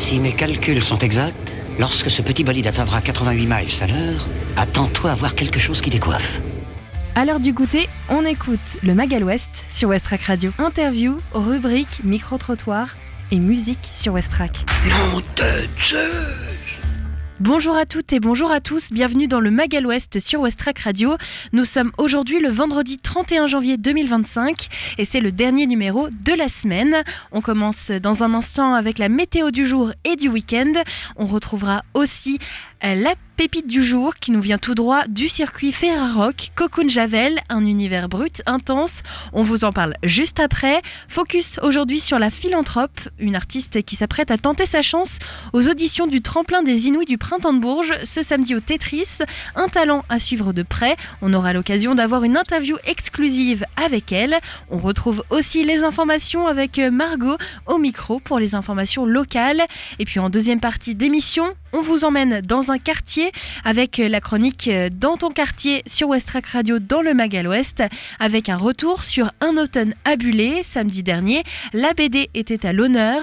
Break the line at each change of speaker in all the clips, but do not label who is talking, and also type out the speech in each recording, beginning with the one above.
Si mes calculs sont exacts, lorsque ce petit bolide atteindra 88 miles à l'heure, attends-toi à voir quelque chose qui décoiffe.
À l'heure du goûter, on écoute le Magal West sur Westrack Radio. Interview, rubrique, micro-trottoir et musique sur Westrack.
Nom de Zeus!
Bonjour à toutes et bonjour à tous, bienvenue dans le Magal West sur Westrack Radio. Nous sommes aujourd'hui le vendredi 31 janvier 2025 et c'est le dernier numéro de la semaine. On commence dans un instant avec la météo du jour et du week-end. On retrouvera aussi la pépite du jour qui nous vient tout droit du circuit Ferrarock, Cocoon Javel, un univers brut, intense. On vous en parle juste après. Focus aujourd'hui sur la philanthrope, une artiste qui s'apprête à tenter sa chance aux auditions du tremplin des Inouïs du Printemps de Bourges ce samedi au Tetris. Un talent à suivre de près. On aura l'occasion d'avoir une interview exclusive avec elle. On retrouve aussi les informations avec Margot au micro pour les informations locales. Et puis en deuxième partie d'émission, on vous emmène dans un quartier avec la chronique Dans ton quartier sur Westrack Radio dans le Magal Ouest, avec un retour sur Un automne à Buller. Samedi dernier, la BD était à l'honneur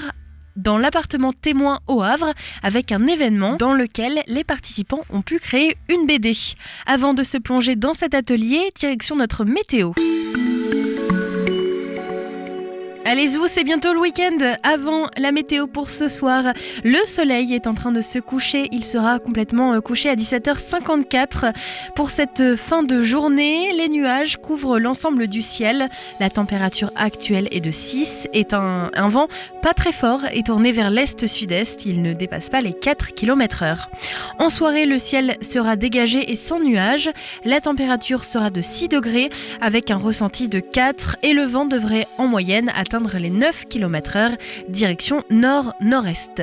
dans l'appartement témoin au Havre avec un événement dans lequel les participants ont pu créer une BD. Avant de se plonger dans cet atelier, direction notre météo. Allez zou, c'est bientôt le week-end. Avant la météo pour ce soir, le soleil est en train de se coucher. Il sera complètement couché à 17h54. Pour cette fin de journée, les nuages couvrent l'ensemble du ciel. La température actuelle est de 6 et un vent pas très fort est tourné vers l'est-sud-est. Il ne dépasse pas les 4 km/h. En soirée, le ciel sera dégagé et sans nuages. La température sera de 6 degrés avec un ressenti de 4 et le vent devrait en moyenne atteindre les 9 km/h, direction nord-nord-est.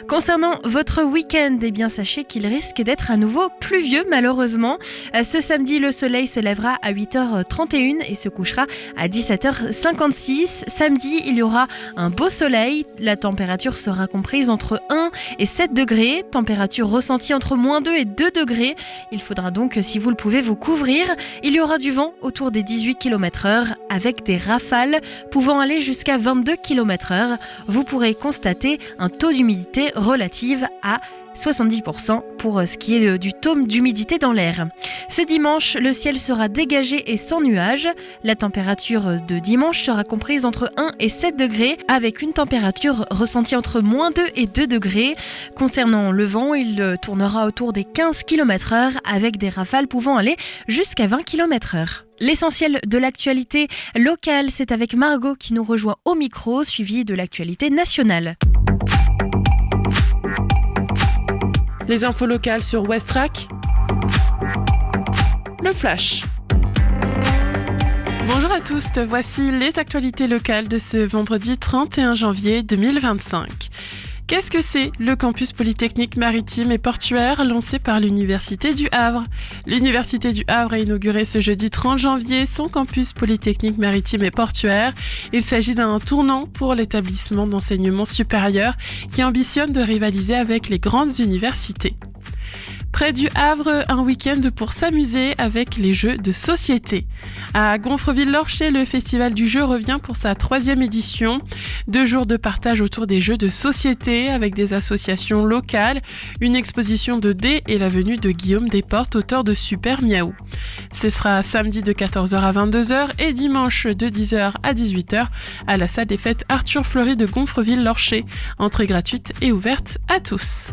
Concernant votre week-end, eh bien sachez qu'il risque d'être à nouveau pluvieux malheureusement. Ce samedi, le soleil se lèvera à 8h31 et se couchera à 17h56. Samedi, il y aura un beau soleil. La température sera comprise entre 1 et 7 degrés. Température ressentie entre -2 et 2 degrés. Il faudra donc, si vous le pouvez, vous couvrir. Il y aura du vent autour des 18 km/h avec des rafales pouvant aller jusqu'à 22 km/h. Vous pourrez constater un taux d'humidité relative à 70% pour ce qui est du taux d'humidité dans l'air. Ce dimanche, le ciel sera dégagé et sans nuages. La température de dimanche sera comprise entre 1 et 7 degrés avec une température ressentie entre -2 et 2 degrés. Concernant le vent, il tournera autour des 15 km/h avec des rafales pouvant aller jusqu'à 20 km/h. L'essentiel de l'actualité locale, c'est avec Margot qui nous rejoint au micro, suivi de l'actualité nationale.
Les infos locales sur Westrack. Le Flash. Bonjour à tous, voici les actualités locales de ce vendredi 31 janvier 2025. Qu'est-ce que c'est le campus polytechnique maritime et portuaire lancé par l'Université du Havre ? L'Université du Havre a inauguré ce jeudi 30 janvier son campus polytechnique maritime et portuaire. Il s'agit d'un tournant pour l'établissement d'enseignement supérieur qui ambitionne de rivaliser avec les grandes universités. Près du Havre, un week-end pour s'amuser avec les jeux de société. À Gonfreville-Lorcher, le Festival du jeu revient pour sa 3e édition. 2 jours de partage autour des jeux de société avec des associations locales, une exposition de dés et la venue de Guillaume Desportes, auteur de Super Miaou. Ce sera samedi de 14h à 22h et dimanche de 10h à 18h à la salle des fêtes Arthur Fleury de Gonfreville-Lorcher. Entrée gratuite et ouverte à tous.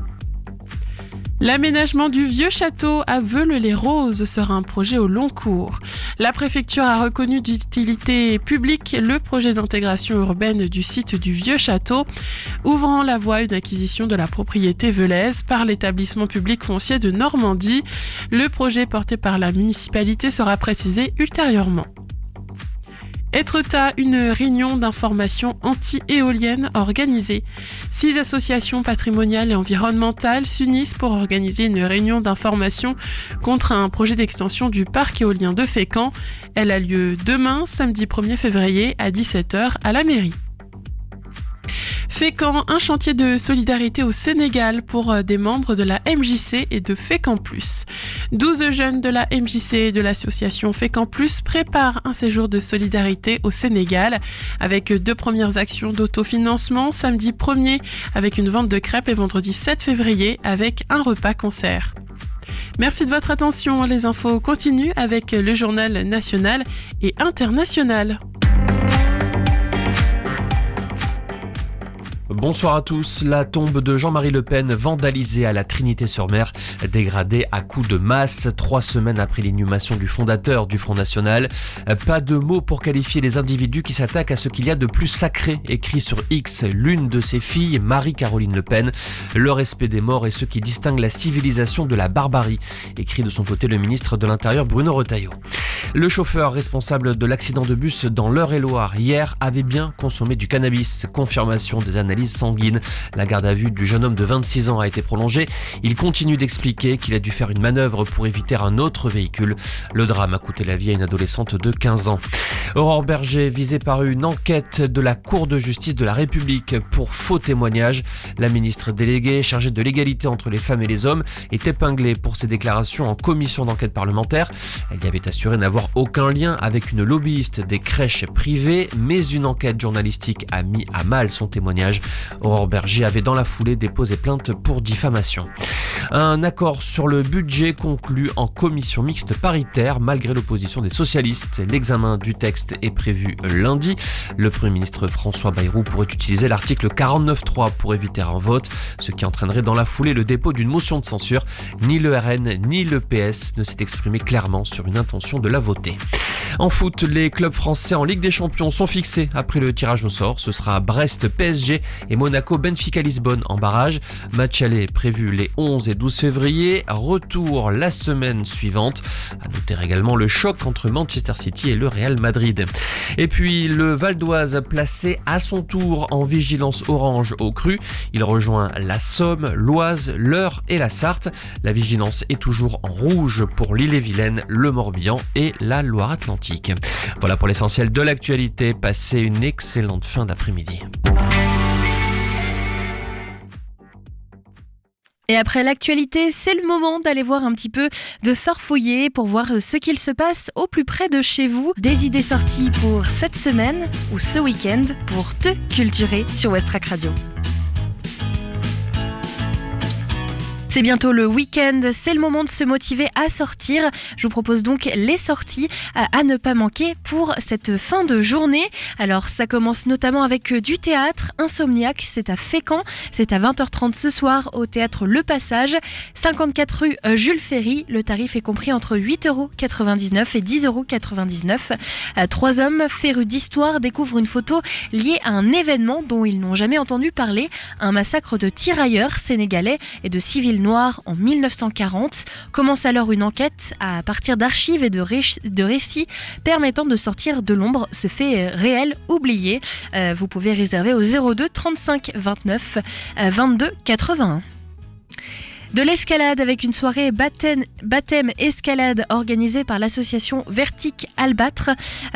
L'aménagement du vieux château à Veules-les-Roses sera un projet au long cours. La préfecture a reconnu d'utilité publique le projet d'intégration urbaine du site du vieux château, ouvrant la voie à une acquisition de la propriété veulaise par l'établissement public foncier de Normandie. Le projet porté par la municipalité sera précisé ultérieurement. Étretat, une réunion d'information anti-éolienne organisée. 6 associations patrimoniales et environnementales s'unissent pour organiser une réunion d'information contre un projet d'extension du parc éolien de Fécamp. Elle a lieu demain, samedi 1er février à 17h à la mairie. Fécamp, un chantier de solidarité au Sénégal pour des membres de la MJC et de Fécamp Plus. 12 jeunes de la MJC et de l'association Fécamp Plus préparent un séjour de solidarité au Sénégal avec 2 premières actions d'autofinancement, samedi 1er avec une vente de crêpes et vendredi 7 février avec un repas-concert. Merci de votre attention. Les infos continuent avec le journal national et international.
Bonsoir à tous. La tombe de Jean-Marie Le Pen vandalisée à la Trinité-sur-Mer, dégradée à coups de masse 3 semaines après l'inhumation du fondateur du Front National. Pas de mots pour qualifier les individus qui s'attaquent à ce qu'il y a de plus sacré, écrit sur X l'une de ses filles, Marie-Caroline Le Pen. Le respect des morts est ce qui distingue la civilisation de la barbarie, écrit de son côté le ministre de l'Intérieur Bruno Retailleau. Le chauffeur responsable de l'accident de bus dans l'Eure-et-Loir hier avait bien consommé du cannabis. Confirmation des analyses sanguines. La garde à vue du jeune homme de 26 ans a été prolongée. Il continue d'expliquer qu'il a dû faire une manœuvre pour éviter un autre véhicule. Le drame a coûté la vie à une adolescente de 15 ans. Aurore Berger, visée par une enquête de la Cour de justice de la République pour faux témoignages. La ministre déléguée chargée de l'égalité entre les femmes et les hommes est épinglée pour ses déclarations en commission d'enquête parlementaire. Elle y avait assuré n'avoir aucun lien avec une lobbyiste des crèches privées, mais une enquête journalistique a mis à mal son témoignage. Aurore Berger avait dans la foulée déposé plainte pour diffamation. Un accord sur le budget conclu en commission mixte paritaire malgré l'opposition des socialistes. L'examen du texte est prévu lundi. Le Premier ministre François Bayrou pourrait utiliser l'article 49.3 pour éviter un vote, ce qui entraînerait dans la foulée le dépôt d'une motion de censure. Ni le RN ni le PS ne s'est exprimé clairement sur une intention de la voter. En foot, les clubs français en Ligue des Champions sont fixés après le tirage au sort. Ce sera Brest-PSG et Monaco-Benfica-Lisbonne en barrage. Match aller prévu les 11 et 12 février. Retour la semaine suivante. À noter également le choc entre Manchester City et le Real Madrid. Et puis le Val d'Oise placé à son tour en vigilance orange au cru. Il rejoint la Somme, l'Oise, l'Eure et la Sarthe. La vigilance est toujours en rouge pour l'Ille-et-Vilaine, le Morbihan et la Loire-Atlantique. Voilà pour l'essentiel de l'actualité. Passez une excellente fin d'après-midi.
Et après l'actualité, c'est le moment d'aller voir un petit peu, de farfouiller pour voir ce qu'il se passe au plus près de chez vous. Des idées sorties pour cette semaine ou ce week-end pour te culturer sur Westrack Radio. C'est bientôt le week-end, c'est le moment de se motiver à sortir. Je vous propose donc les sorties à ne pas manquer pour cette fin de journée. Alors ça commence notamment avec du théâtre. Insomniaque, c'est à Fécamp, c'est à 20h30 ce soir au théâtre Le Passage, 54 rue Jules Ferry. Le tarif est compris entre 8,99€ et 10,99€. 3 hommes férus d'histoire découvrent une photo liée à un événement dont ils n'ont jamais entendu parler, un massacre de tirailleurs sénégalais et de civils noirs en 1940. Commence alors une enquête à partir d'archives et de récits permettant de sortir de l'ombre ce fait réel oublié. Vous pouvez réserver au 02 35 29 22 81. De l'escalade avec une soirée baptême escalade organisée par l'association Vertic Albâtre.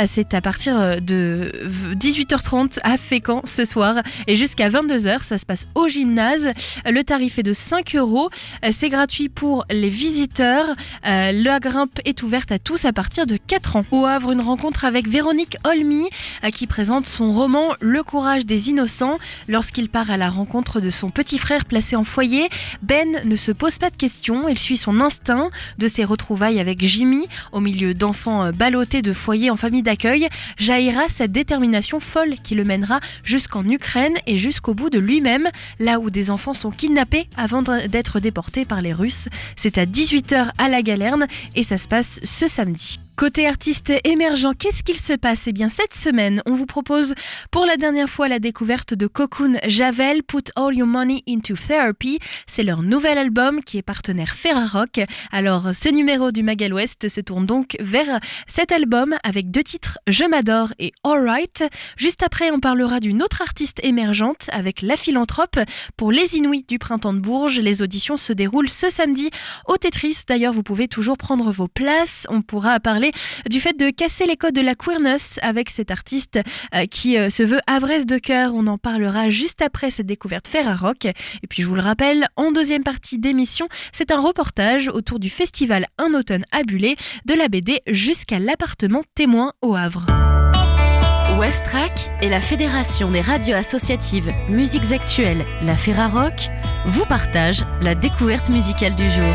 C'est à partir de 18h30 à Fécamp ce soir et jusqu'à 22h. Ça se passe au gymnase. Le tarif est de 5€. C'est gratuit pour les visiteurs. La grimpe est ouverte à tous à partir de 4 ans. Au Havre, une rencontre avec Véronique Olmy qui présente son roman Le courage des innocents. Lorsqu'il part à la rencontre de son petit frère placé en foyer, Ben ne se pose pas de questions, il suit son instinct. De ses retrouvailles avec Jimmy, au milieu d'enfants ballottés de foyers en famille d'accueil, jaillira cette détermination folle qui le mènera jusqu'en Ukraine et jusqu'au bout de lui-même, là où des enfants sont kidnappés avant d'être déportés par les Russes. C'est à 18h à la Galerne et ça se passe ce samedi. Côté artistes émergents, qu'est-ce qu'il se passe ? Eh bien, cette semaine, on vous propose pour la dernière fois la découverte de Cocoon Javel, Put All Your Money Into Therapy. C'est leur nouvel album qui est partenaire Ferrarock. Alors, ce numéro du Mag à l'Ouest se tourne donc vers cet album avec 2 titres, Je m'adore et Alright. Juste après, on parlera d'une autre artiste émergente avec La Philanthrope pour les Inouïs du Printemps de Bourges. Les auditions se déroulent ce samedi au Tetris. D'ailleurs, vous pouvez toujours prendre vos places. On pourra parler parler du fait de casser les codes de la queerness avec cet artiste qui se veut havresse de cœur. On en parlera juste après cette découverte Ferrarock. Et puis je vous le rappelle, en deuxième partie d'émission, c'est un reportage autour du festival Un automne à Buller, de la BD jusqu'à l'appartement témoin au Havre.
Westrack et la Fédération des radios associatives Musiques Actuelles, la Ferrarock, vous partagent la découverte musicale du jour.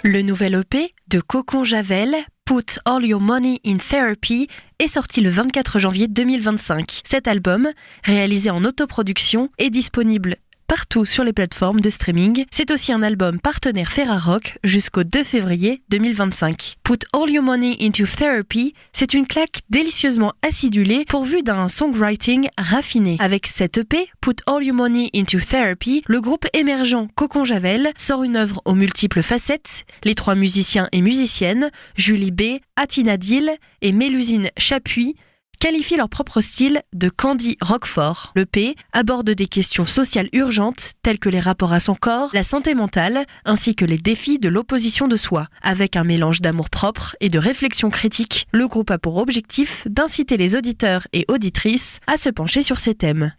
Le nouvel EP de Cocon Javel, Put All Your Money in Therapy, est sorti le 24 janvier 2025. Cet album, réalisé en autoproduction, est disponible partout sur les plateformes de streaming. C'est aussi un album partenaire Ferrarock jusqu'au 2 février 2025. Put All Your Money into Therapy, c'est une claque délicieusement acidulée pourvue d'un songwriting raffiné. Avec cette EP, Put All Your Money into Therapy, le groupe émergent Cocon Javel sort une œuvre aux multiples facettes. Les trois musiciens et musiciennes, Julie B, Atina Dill et Mélusine Chapuis, qualifient leur propre style de Candy Roquefort. L'EP aborde des questions sociales urgentes telles que les rapports à son corps, la santé mentale, ainsi que les défis de l'opposition de soi. Avec un mélange d'amour-propre et de réflexion critique, le groupe a pour objectif d'inciter les auditeurs et auditrices à se pencher sur ces thèmes.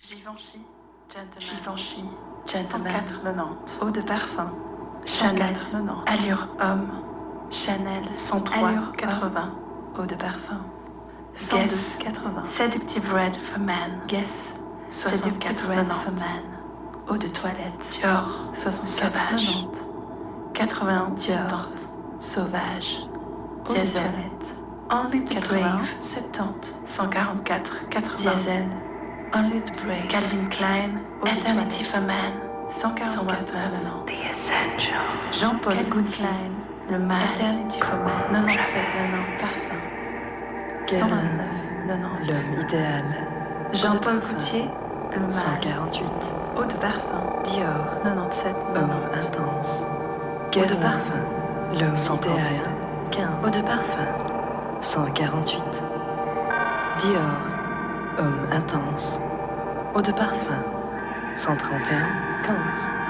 Givenchy, gentleman, 190, eau de parfum, Chanel, allure homme, Chanel, 103, allure 80, eau de parfum. Guess 80. Seductive Red for Man. Guess 64 Red for Man. Eau de toilette. Dior 64 91. 81 Dior. Sauvage. Eau de toilette. Only to Brave 70. 144 80. Diesel. Only to Brave. Calvin Klein. Eternity for Man. 144 The Essential. Jean-Paul Goodline. Le Mal. Eternity for Man. 97 Parfum. 129, 90. L'homme idéal. Jean-Paul Gaultier, le mal. 148. Eau de parfum. Dior, 97, homme intense. Eau de parfum. L'homme idéal. 15. Eau de parfum. 148. Dior, homme intense. Eau de parfum. 131, 15.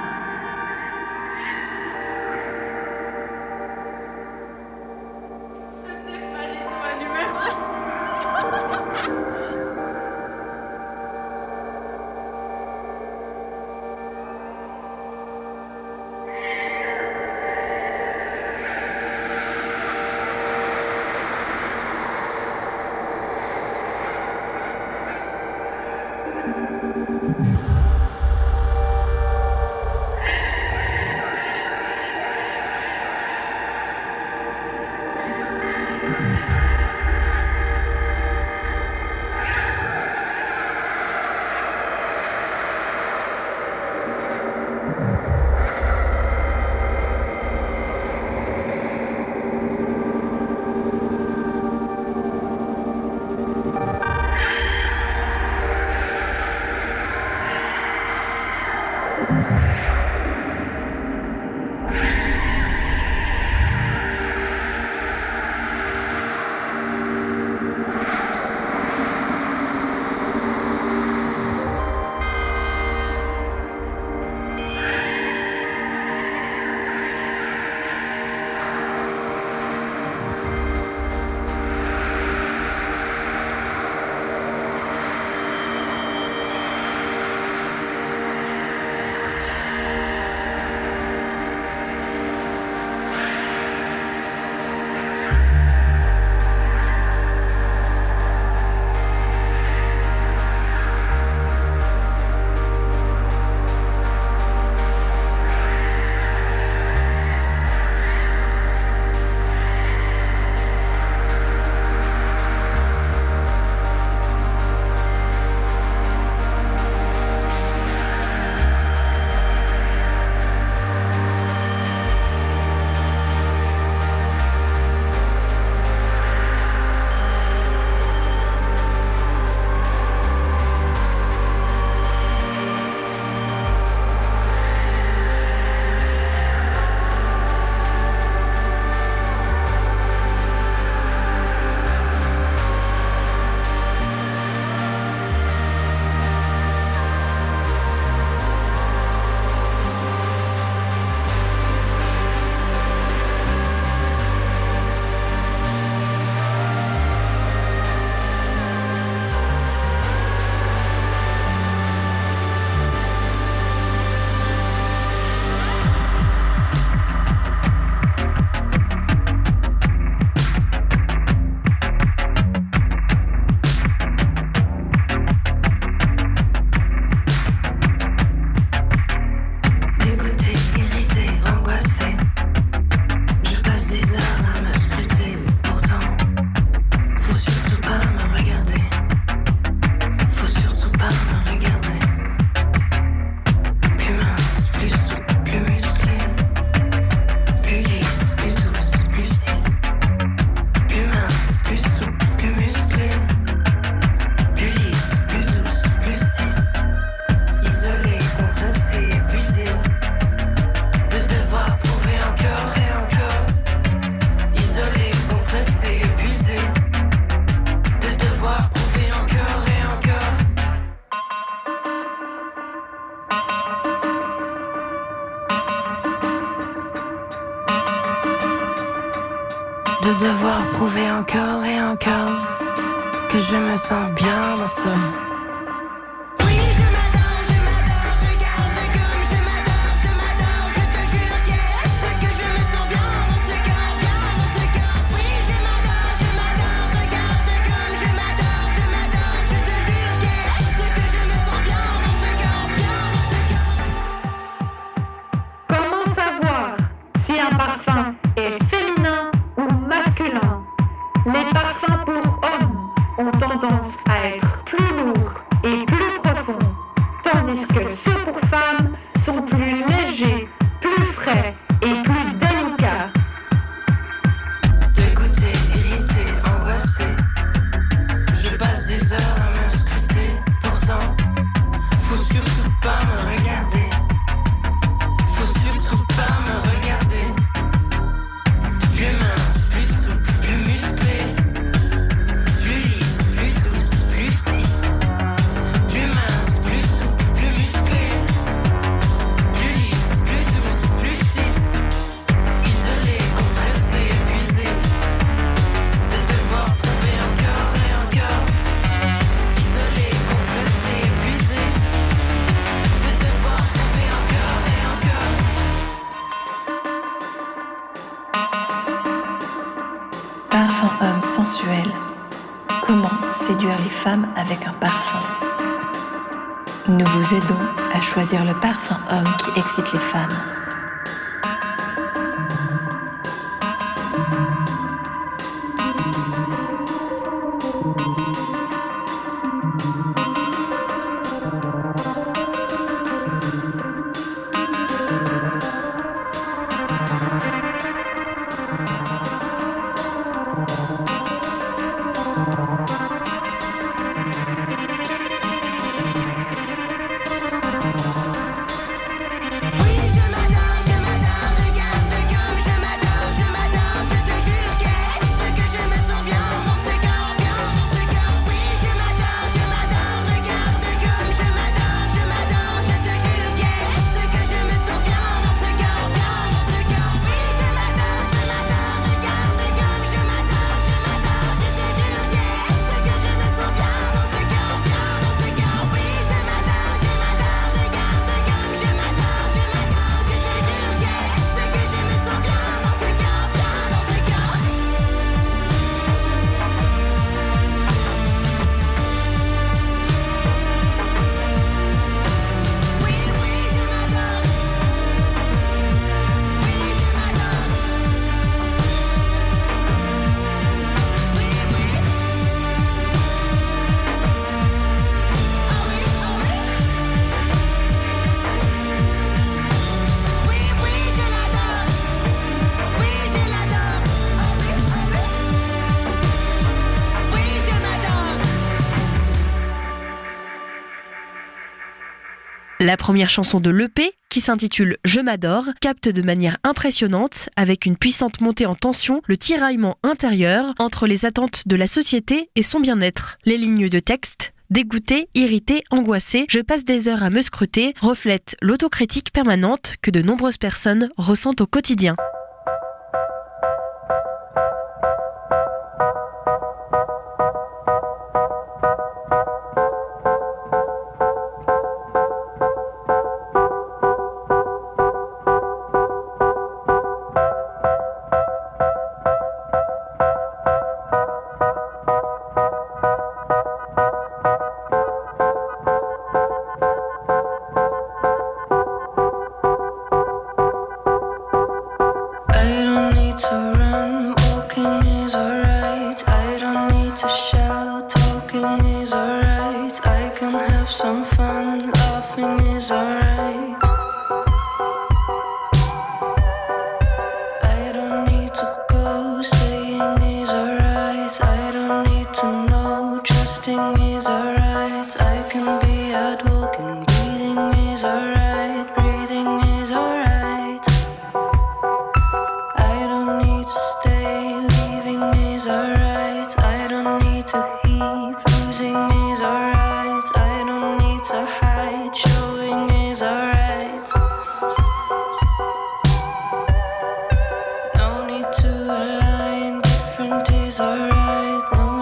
encore que je me sens bien dans ce.
Parfum homme sensuel. Comment séduire les femmes avec un parfum? Nous vous aidons à choisir le parfum homme qui excite les femmes.
La première chanson de l'EP, qui s'intitule « Je m'adore », capte de manière impressionnante, avec une puissante montée en tension, le tiraillement intérieur entre les attentes de la société et son bien-être. Les lignes de texte, dégoûté, irrité, angoissé, je passe des heures à me scruter, reflètent l'autocritique permanente que de nombreuses personnes ressentent au quotidien.
No need to align, different is alright. No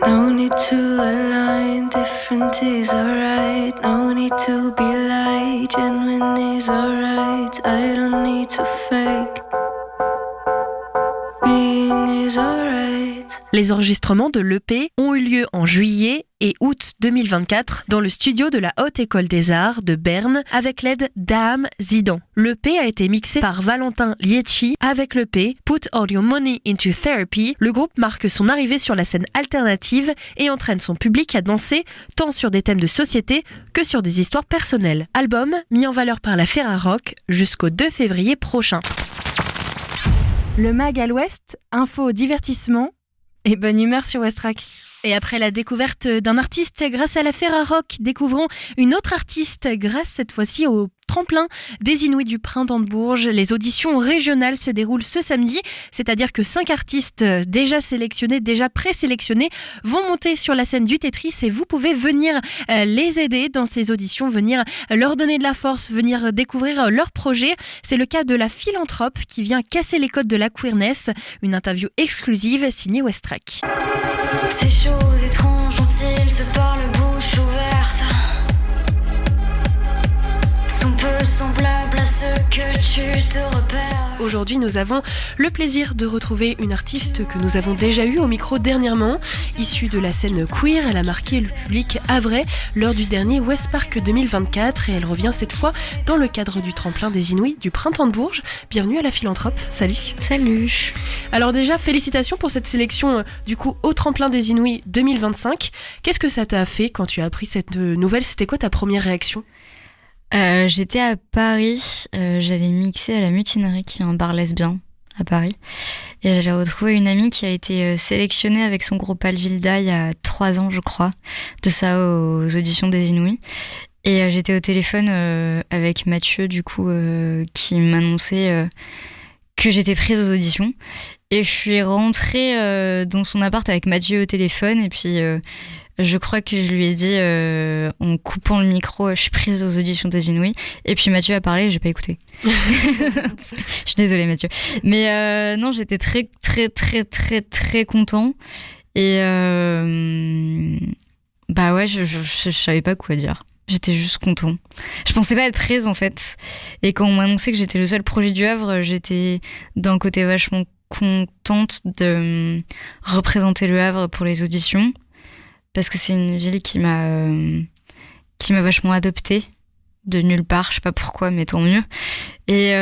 No need to align, different is alright. No need to be light, genuine is alright. I don't need to fake, being is alright.
Les enregistrements de l'EP ont eu lieu en juillet et août 2024 dans le studio de la Haute École des Arts de Berne avec l'aide d'Aham Zidan. L'EP a été mixé par Valentin Liecki. Avec l'EP Put All Your Money Into Therapy, le groupe marque son arrivée sur la scène alternative et entraîne son public à danser tant sur des thèmes de société que sur des histoires personnelles. Album mis en valeur par la Ferrarock jusqu'au 2 février prochain. Le Mag à l'Ouest, info, divertissement et bonne humeur sur Westrack. Et après la découverte d'un artiste grâce à la Ferrarock, découvrons une autre artiste grâce cette fois-ci au tremplin des Inouïs du Printemps de Bourges. Les auditions régionales se déroulent ce samedi, c'est-à-dire que 5 artistes déjà sélectionnés, déjà présélectionnés, vont monter sur la scène du Tetris et vous pouvez venir les aider dans ces auditions, venir leur donner de la force, venir découvrir leur projet. C'est le cas de la Philanthrope qui vient casser les codes de la queerness. Une interview exclusive signée Westrack.
Ces choses étranges dont ils se parlent bouche ouverte sont peu semblables à ceux que tu te repères.
Aujourd'hui, nous avons le plaisir de retrouver une artiste que nous avons déjà eue au micro dernièrement. Issue de la scène queer, elle a marqué le public havrais lors du dernier Westpark 2024 et elle revient cette fois dans le cadre du tremplin des Inouïs du Printemps de Bourges. Bienvenue à la Philanthrope. Salut.
Salut.
Alors déjà, félicitations pour cette sélection du coup au tremplin des Inouïs 2025. Qu'est-ce que ça t'a fait quand tu as appris cette nouvelle ? C'était quoi ta première réaction ?
J'étais à Paris, j'allais mixer à la Mutinerie, qui est un bar lesbien à Paris. Et j'allais retrouver une amie qui a été sélectionnée avec son groupe Alvilda il y a 3 ans, je crois, de ça aux auditions des Inouïs. Et j'étais au téléphone avec Mathieu, du coup, qui m'annonçait que j'étais prise aux auditions. Et je suis rentrée dans son appart avec Mathieu au téléphone, et puis... je crois que je lui ai dit en coupant le micro, je suis prise aux auditions des Inouïs. Et puis Mathieu a parlé et j'ai pas écouté. Je suis désolée Mathieu. Mais non, j'étais très très très très très content. Et bah ouais, je savais pas quoi dire. J'étais juste content. Je pensais pas être prise en fait. Et quand on m'a annoncé que j'étais le seul projet du Havre, j'étais d'un côté vachement contente de représenter le Havre pour les auditions. Parce que c'est une ville qui m'a vachement adoptée de nulle part, je sais pas pourquoi, mais tant mieux. Et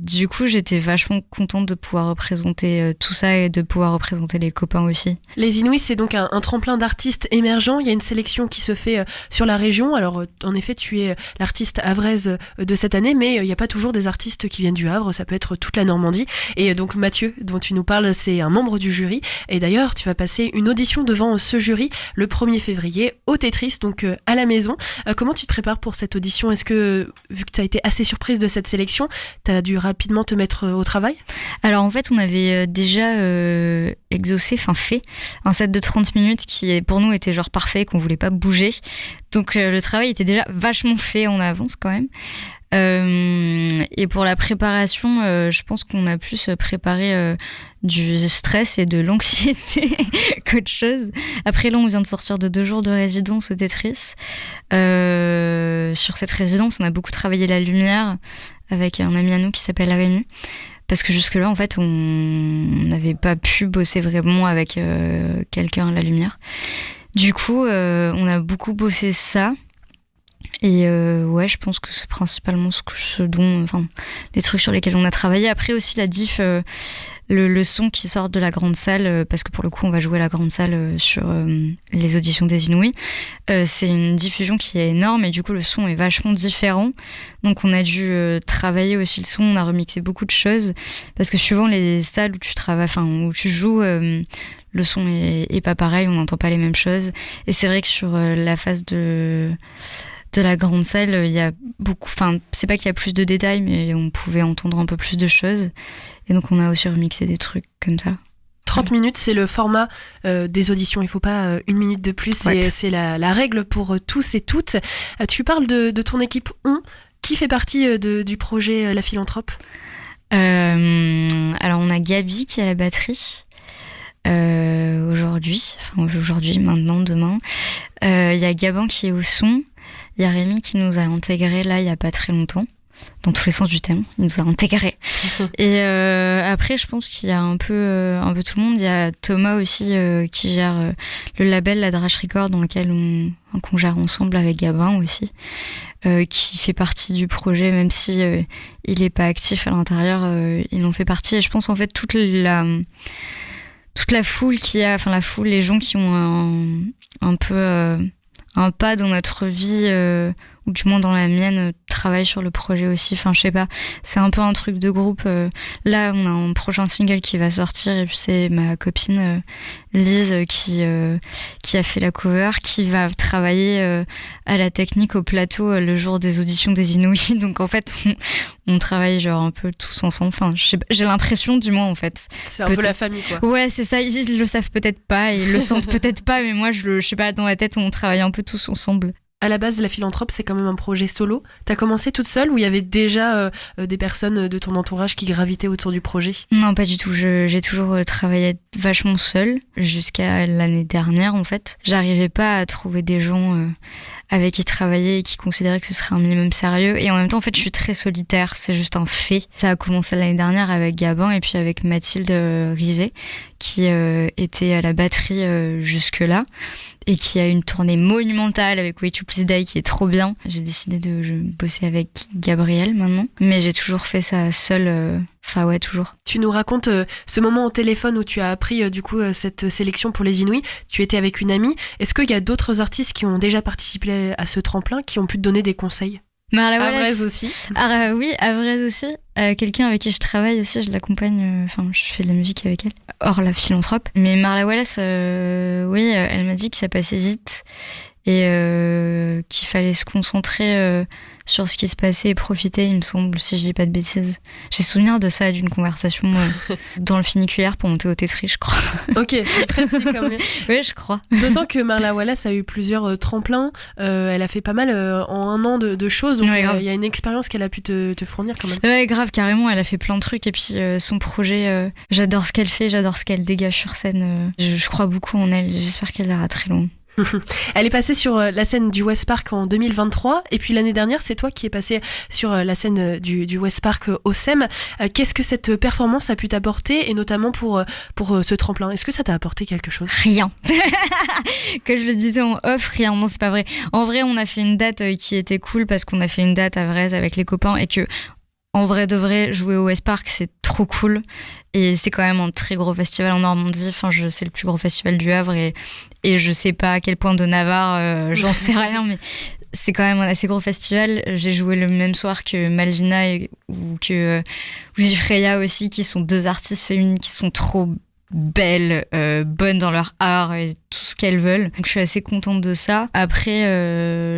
du coup, j'étais vachement contente de pouvoir représenter tout ça et de pouvoir représenter les copains aussi.
Les Inouïs, c'est donc un tremplin d'artistes émergents. Il y a une sélection qui se fait sur la région. Alors, en effet, tu es l'artiste havraise de cette année, mais il n'y a pas toujours des artistes qui viennent du Havre. Ça peut être toute la Normandie. Et donc, Mathieu, dont tu nous parles, c'est un membre du jury. Et d'ailleurs, tu vas passer une audition devant ce jury le 1er février au Tetris, donc à la maison. Comment tu te prépares pour cette audition ? Est-ce que, vu que tu as été assez surprise de cette sélection, tu as dû rapidement te mettre au travail ?
Alors en fait, on avait déjà fait un set de 30 minutes qui pour nous était genre parfait, qu'on voulait pas bouger. Donc le travail était déjà vachement fait en avance quand même. Et pour la préparation, je pense qu'on a plus préparé du stress et de l'anxiété qu'autre chose. Après là, on vient de sortir de 2 jours de résidence au Tetris. Sur cette résidence, on a beaucoup travaillé la lumière avec un ami à nous qui s'appelle Rémi. Parce que jusque-là, en fait, on n'avait pas pu bosser vraiment avec quelqu'un à la lumière. Du coup, on a beaucoup bossé ça. Et ouais, je pense que c'est principalement les trucs sur lesquels on a travaillé. Après aussi la diff, le son qui sort de la grande salle, parce que pour le coup on va jouer la grande salle sur les auditions des Inouïs. C'est une diffusion qui est énorme et du coup le son est vachement différent. Donc on a dû travailler aussi le son, on a remixé beaucoup de choses parce que suivant les salles où tu travailles, où tu joues, le son est pas pareil, on n'entend pas les mêmes choses. Et c'est vrai que sur la phase de la grande salle, il y a beaucoup, c'est pas qu'il y a plus de détails, mais on pouvait entendre un peu plus de choses. Et donc, on a aussi remixé des trucs comme ça.
30 minutes, c'est le format des auditions. Il faut pas 1 minute de plus. Ouais. C'est la règle pour tous et toutes. Tu parles de ton équipe qui fait partie du projet La Philanthrope.
Alors, on a Gabi qui est à la batterie. Aujourd'hui, aujourd'hui, maintenant, demain. Il y a Gabin qui est au son, il y a Rémi qui nous a intégrés là il y a pas très longtemps. Dans tous les sens du terme, il nous a intégrés. Et après, je pense qu'il y a un peu tout le monde. Il y a Thomas aussi qui gère le label La Drache Record, dans lequel qu'on gère ensemble avec Gabin aussi, qui fait partie du projet, même si il n'est pas actif à l'intérieur, il en fait partie. Et je pense en fait toute la foule les gens qui ont un peu un pas dans notre vie, ou du moins dans la mienne, travaille sur le projet aussi. Enfin, je sais pas, c'est un peu un truc de groupe. Là, on a un prochain single qui va sortir, et puis c'est ma copine Lise qui a fait la cover, qui va travailler à la technique au plateau le jour des auditions des Inouïs. Donc en fait, on travaille genre un peu tous ensemble. Enfin, je sais pas, j'ai l'impression, du moins en fait.
C'est un peu la famille, quoi.
Ouais, c'est ça. Ils le savent peut-être pas, ils le sentent peut-être pas, mais moi, je sais pas, dans ma tête, on travaille un peu tous ensemble.
À la base, La Philanthrope, c'est quand même un projet solo. T'as commencé toute seule ou il y avait déjà des personnes de ton entourage qui gravitaient autour du projet ?
Non, pas du tout. J'ai toujours travaillé vachement seule jusqu'à l'année dernière, en fait. J'arrivais pas à trouver des gens avec qui travailler et qui considéraient que ce serait un minimum sérieux. Et en même temps, en fait, je suis très solitaire. C'est juste un fait. Ça a commencé l'année dernière avec Gabin et puis avec Mathilde Rivet, qui était à la batterie jusque-là et qui a une tournée monumentale avec Way to Please Die qui est trop bien. J'ai décidé de bosser avec Gabriel maintenant, mais j'ai toujours fait ça seule. Enfin ouais, toujours.
Tu nous racontes ce moment au téléphone où tu as appris cette sélection pour les Inouïs. Tu étais avec une amie. Est-ce qu'il y a d'autres artistes qui ont déjà participé à ce tremplin, qui ont pu te donner des conseils ? Avrez aussi.
Oui, Avrez aussi. Quelqu'un avec qui je travaille aussi, je l'accompagne, je fais de la musique avec elle, hors La Philanthrope. Mais Marla Wallace, oui, elle m'a dit que ça passait vite et qu'il fallait se concentrer sur ce qui se passait et profiter, il me semble, si je dis pas de bêtises. J'ai souvenir de ça, d'une conversation dans le funiculaire pour monter au Tetris, je crois.
Ok, c'est précis comme lui.
Oui, je crois.
D'autant que Marla Wallace a eu plusieurs tremplins. Elle a fait pas mal en un an de choses, donc
ouais,
il y a une expérience qu'elle a pu te fournir quand même.
Ouais, grave, carrément, elle a fait plein de trucs. Et puis son projet, j'adore ce qu'elle fait, j'adore ce qu'elle dégage sur scène. Je crois beaucoup en elle, j'espère qu'elle ira très loin.
Elle est passée sur la scène du West Park en 2023 et puis l'année dernière c'est toi qui es passée sur la scène du West Park au SEM. Qu'est-ce que cette performance a pu t'apporter et notamment pour ce tremplin ? Est-ce que ça t'a apporté quelque chose ?
Rien. Que je le disais en off, rien. Non, c'est pas vrai. En vrai, on a fait une date qui était cool parce qu'on a fait une date à Vrèze avec les copains et que en vrai de vrai, jouer au West Park, c'est trop cool. Et c'est quand même un très gros festival en Normandie. C'est le plus gros festival du Havre. Et je sais pas à quel point de Navarre, j'en sais rien, mais c'est quand même un assez gros festival. J'ai joué le même soir que Malvina ou Zifreya aussi, qui sont deux artistes féminines qui sont trop belles, bonnes dans leur art et tout ce qu'elles veulent. Donc je suis assez contente de ça. Après,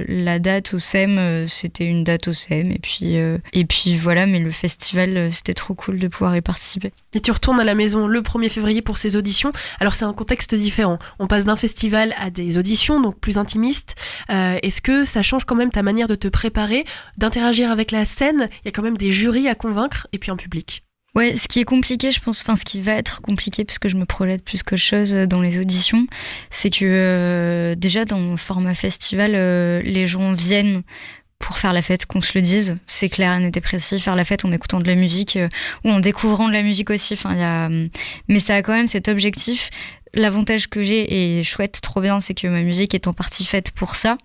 la date au SEM, c'était une date au SEM. Et puis voilà, mais le festival, c'était trop cool de pouvoir y participer.
Et tu retournes à la maison le 1er février pour ces auditions. Alors c'est un contexte différent. On passe d'un festival à des auditions, donc plus intimistes. Est-ce que ça change quand même ta manière de te préparer, d'interagir avec la scène ? Il y a quand même des jurys à convaincre et puis un public.
Ouais, ce qui est compliqué, je pense, ce qui va être compliqué, puisque je me projette plus que chose dans les auditions, c'est que déjà dans le format festival, les gens viennent pour faire la fête, qu'on se le dise. C'est clair, net et précis. Faire la fête en écoutant de la musique ou en découvrant de la musique aussi. Mais ça a quand même cet objectif. L'avantage que j'ai, et chouette, trop bien, c'est que ma musique est en partie faite pour ça.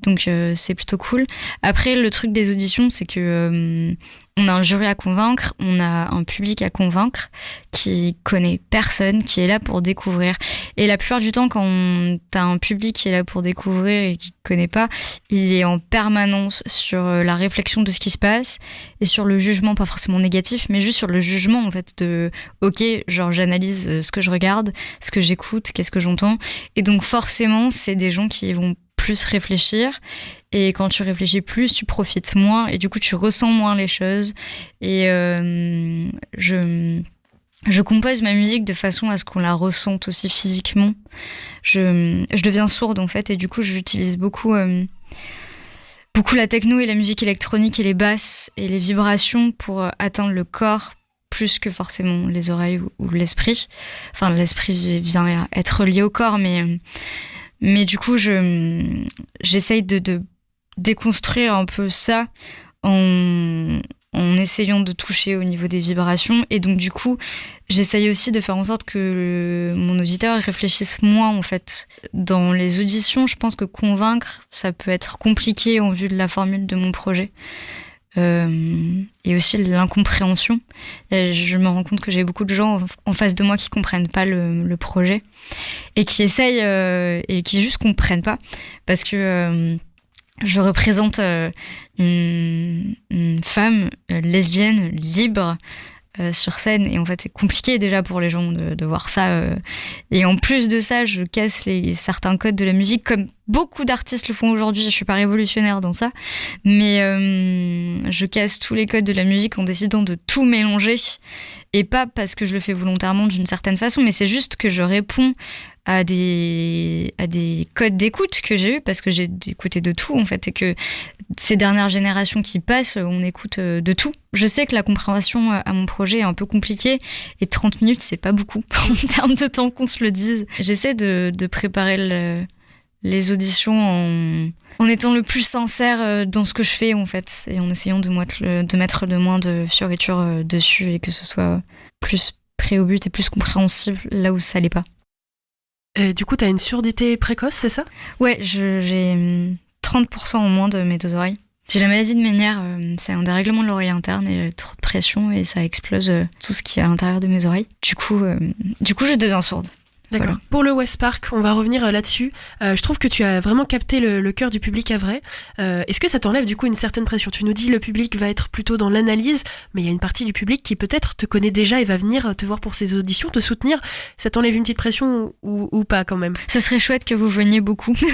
Donc c'est plutôt cool. Après, le truc des auditions, c'est que on a un jury à convaincre, on a un public à convaincre qui connaît personne, qui est là pour découvrir. Et la plupart du temps, quand t'as un public qui est là pour découvrir et qui connaît pas, il est en permanence sur la réflexion de ce qui se passe et sur le jugement, pas forcément négatif, mais juste sur le jugement en fait de ok, genre j'analyse ce que je regarde, ce que j'écoute, qu'est-ce que j'entends. Et donc forcément, c'est des gens qui vont plus réfléchir, et quand tu réfléchis plus, tu profites moins et du coup tu ressens moins les choses. Et je compose ma musique de façon à ce qu'on la ressente aussi physiquement. Je deviens sourde en fait, et du coup j'utilise beaucoup la techno et la musique électronique et les basses et les vibrations pour atteindre le corps plus que forcément les oreilles ou l'esprit. Enfin, l'esprit vient être lié au corps, mais du coup, j'essaye de déconstruire un peu ça en essayant de toucher au niveau des vibrations. Et donc, du coup, j'essaye aussi de faire en sorte que mon auditeur réfléchisse moins, en fait. Dans les auditions, je pense que convaincre, ça peut être compliqué en vue de la formule de mon projet. Et aussi l'incompréhension. Et je me rends compte que j'ai beaucoup de gens en face de moi qui comprennent pas le projet et qui essayent et qui juste comprennent pas parce que je représente une femme lesbienne libre sur scène et en fait c'est compliqué déjà pour les gens de voir ça et en plus de ça je casse certains codes de la musique comme beaucoup d'artistes le font aujourd'hui. Je suis pas révolutionnaire dans ça mais je casse tous les codes de la musique en décidant de tout mélanger et pas parce que je le fais volontairement d'une certaine façon mais c'est juste que je réponds à des codes d'écoute que j'ai eu parce que j'ai écouté de tout en fait et que ces dernières générations qui passent on écoute de tout. Je sais que la compréhension à mon projet est un peu compliquée et 30 minutes c'est pas beaucoup en termes de temps qu'on se le dise. J'essaie de préparer les auditions en étant le plus sincère dans ce que je fais en fait et en essayant de mettre le moins de fioritures dessus et que ce soit plus prêt au but et plus compréhensible là où ça l'est pas.
Du coup, t'as une surdité précoce, c'est ça ?
Ouais, j'ai 30% en moins de mes deux oreilles. J'ai la maladie de Ménière, c'est un dérèglement de l'oreille interne et trop de pression et ça explose tout ce qui est à l'intérieur de mes oreilles. Du coup, je deviens sourde.
D'accord. Voilà. Pour le West Park, on va revenir là-dessus. Je trouve que tu as vraiment capté le cœur du public à vrai. Est-ce que ça t'enlève du coup une certaine pression ? Tu nous dis le public va être plutôt dans l'analyse, mais il y a une partie du public qui peut-être te connaît déjà et va venir te voir pour ses auditions, te soutenir. Ça t'enlève une petite pression ou pas quand même ?
Ce serait chouette que vous veniez beaucoup. Je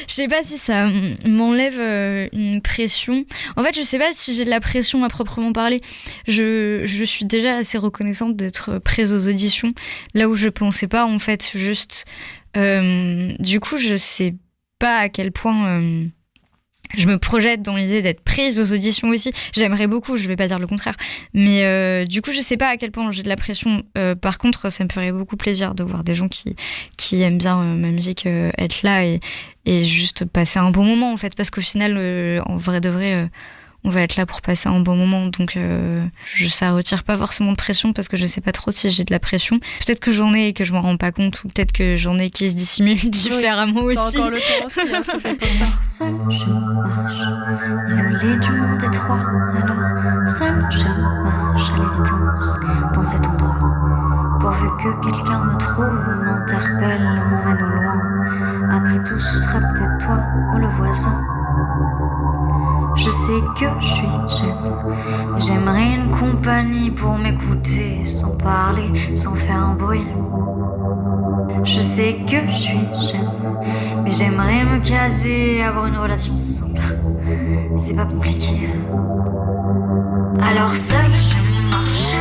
sais pas si ça m'enlève une pression. En fait, je sais pas si j'ai de la pression à proprement parler. Je suis déjà assez reconnaissante d'être prise aux auditions, là où je pensais pas en fait juste du coup je sais pas à quel point je me projette dans l'idée d'être prise aux auditions aussi. J'aimerais beaucoup, je vais pas dire le contraire, mais du coup je sais pas à quel point j'ai de la pression. Par contre ça me ferait beaucoup plaisir de voir des gens qui aiment bien ma musique être là et juste passer un bon moment en fait parce qu'au final en vrai de vrai on va être là pour passer un bon moment, donc ça retire pas forcément de pression parce que je sais pas trop si j'ai de la pression. Peut-être que j'en ai et que je m'en rends pas compte, ou peut-être que j'en ai qui se dissimulent différemment aussi.
T'as encore le temps aussi, hein, ça fait pas ça.
Seul je marche, isolé du monde étroit. Alors seul je marche à l'évidence dans cet endroit. Pourvu que quelqu'un me trouve, m'interpelle, m'emmène au loin. Après tout, ce sera peut-être toi ou le voisin. Je sais que j'aime, mais j'aimerais une compagnie pour m'écouter, sans parler, sans faire un bruit. Je sais que j'aime, mais j'aimerais me caser, avoir une relation simple. C'est pas compliqué. Alors seul je marche,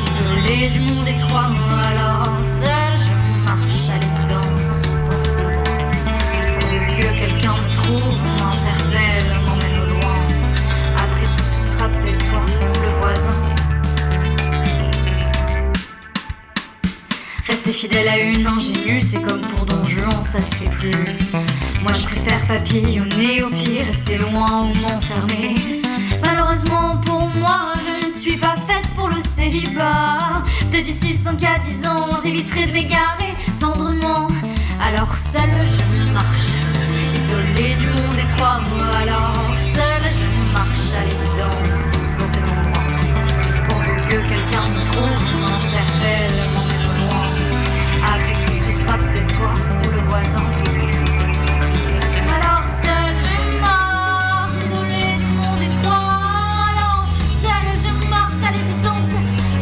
isolé du monde étroit. Alors seul je marche à l'évidence dans cet endroit. Pourvu que quelqu'un me trouve, m'interpelle, m'emmène au loin. Après tout, ce sera peut-être toi ou le voisin. Rester fidèle à une ingénue, c'est comme pour Don Juan, ça se fait plus. Moi je préfère papillonner, au pire rester loin ou m'enfermer. Malheureusement pour moi, je ne suis pas faite pour le célibat. Peut-être d'ici 5 à 10 ans, j'éviterai de m'égarer tendrement. Alors seule je marche, isolée du monde étroit. Alors seule je marche à l'évidence dans cet endroit. Pourvu que quelqu'un me trouve, m'interpelle, m'emmène au loin. Après tout, ce sera peut-être toi ou le voisin. Alors seule je marche, isolée du monde étroit. Alors seule je marche à l'évidence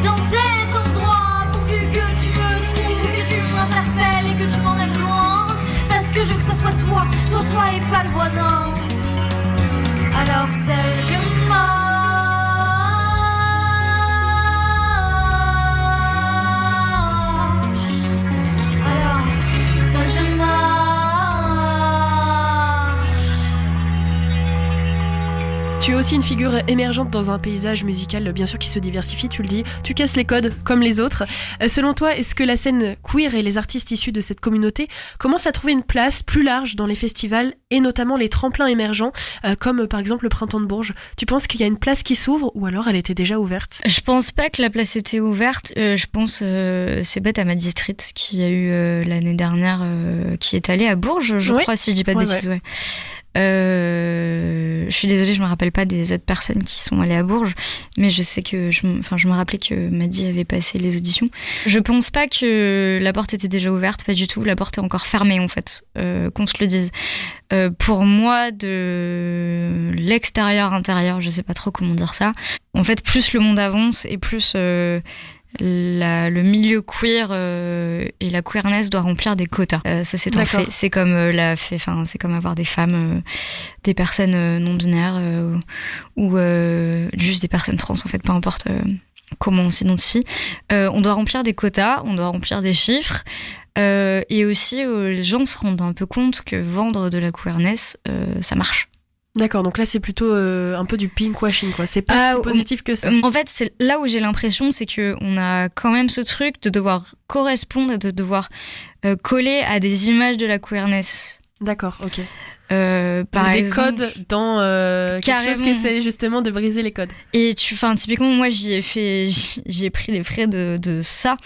dans cet endroit. Pourvu que tu me trouves, que tu m'interpelles et que tu m'emmènes loin. Parce que je veux que ça soit toi et pas le voisin. Alors seule je marche. Alors seule je marche.
Tu es aussi aussi une figure émergente dans un paysage musical, bien sûr, qui se diversifie, tu le dis. Tu casses les codes comme les autres. Selon toi, est-ce que la scène queer et les artistes issus de cette communauté commencent à trouver une place plus large dans les festivals et notamment les tremplins émergents, comme par exemple le Printemps de Bourges? Tu penses qu'il y a une place qui s'ouvre ou alors elle était déjà ouverte?
Je pense pas que la place était ouverte. Je pense c'est bête à ma district qui a eu l'année dernière, qui est allée à Bourges, je crois, si je dis pas de bêtises. Ouais. Je suis désolée, je me rappelle pas des autres personnes qui sont allées à Bourges, mais je sais que je me rappelais que Maddy avait passé les auditions. Je pense pas que la porte était déjà ouverte, pas du tout. La porte est encore fermée en fait, qu'on se le dise. Pour moi, de l'extérieur intérieur, je sais pas trop comment dire ça. En fait, plus le monde avance et plus le milieu queer et la queerness doit remplir des quotas. Ça c'est un fait. C'est comme c'est comme avoir des femmes, des personnes non binaires ou juste des personnes trans en fait, peu importe comment on s'identifie. On doit remplir des quotas, on doit remplir des chiffres. Et aussi, les gens se rendent un peu compte que vendre de la queerness, ça marche.
D'accord, donc là c'est plutôt un peu du pinkwashing, quoi. C'est pas si positif que ça.
En fait, c'est là où j'ai l'impression, c'est qu'on a quand même ce truc de devoir correspondre et de devoir coller à des images de la queerness.
D'accord, ok.
Par
des
exemple,
codes dans quelque chose qui essaie justement de briser les codes.
Et typiquement, moi j'ai pris les frais de ça.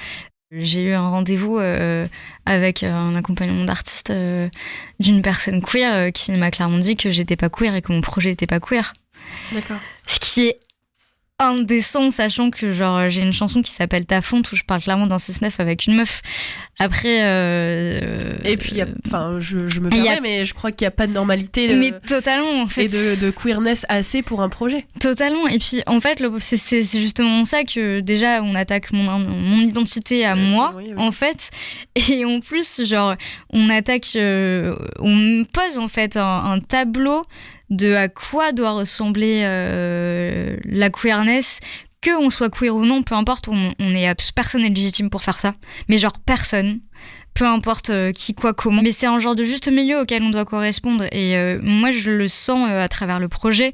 J'ai eu un rendez-vous avec un accompagnement d'artiste d'une personne queer qui m'a clairement dit que j'étais pas queer et que mon projet était pas queer.
D'accord.
Ce qui est indécent, sachant que genre j'ai une chanson qui s'appelle Ta fonte où je parle clairement d'un 6-9 avec une meuf. Après
et puis je me permets, mais je crois qu'il n'y a pas de normalité
mais totalement en fait,
et de queerness assez pour un projet.
Totalement. Et puis en fait c'est justement ça que déjà on attaque mon identité à moi, oui. En fait, et en plus genre on attaque on me pose en fait un tableau de à quoi doit ressembler la queerness, qu'on soit queer ou non, peu importe, personne n'est légitime pour faire ça, mais genre personne, peu importe qui, quoi, comment. Mais c'est un genre de juste milieu auquel on doit correspondre. Et moi, je le sens à travers le projet,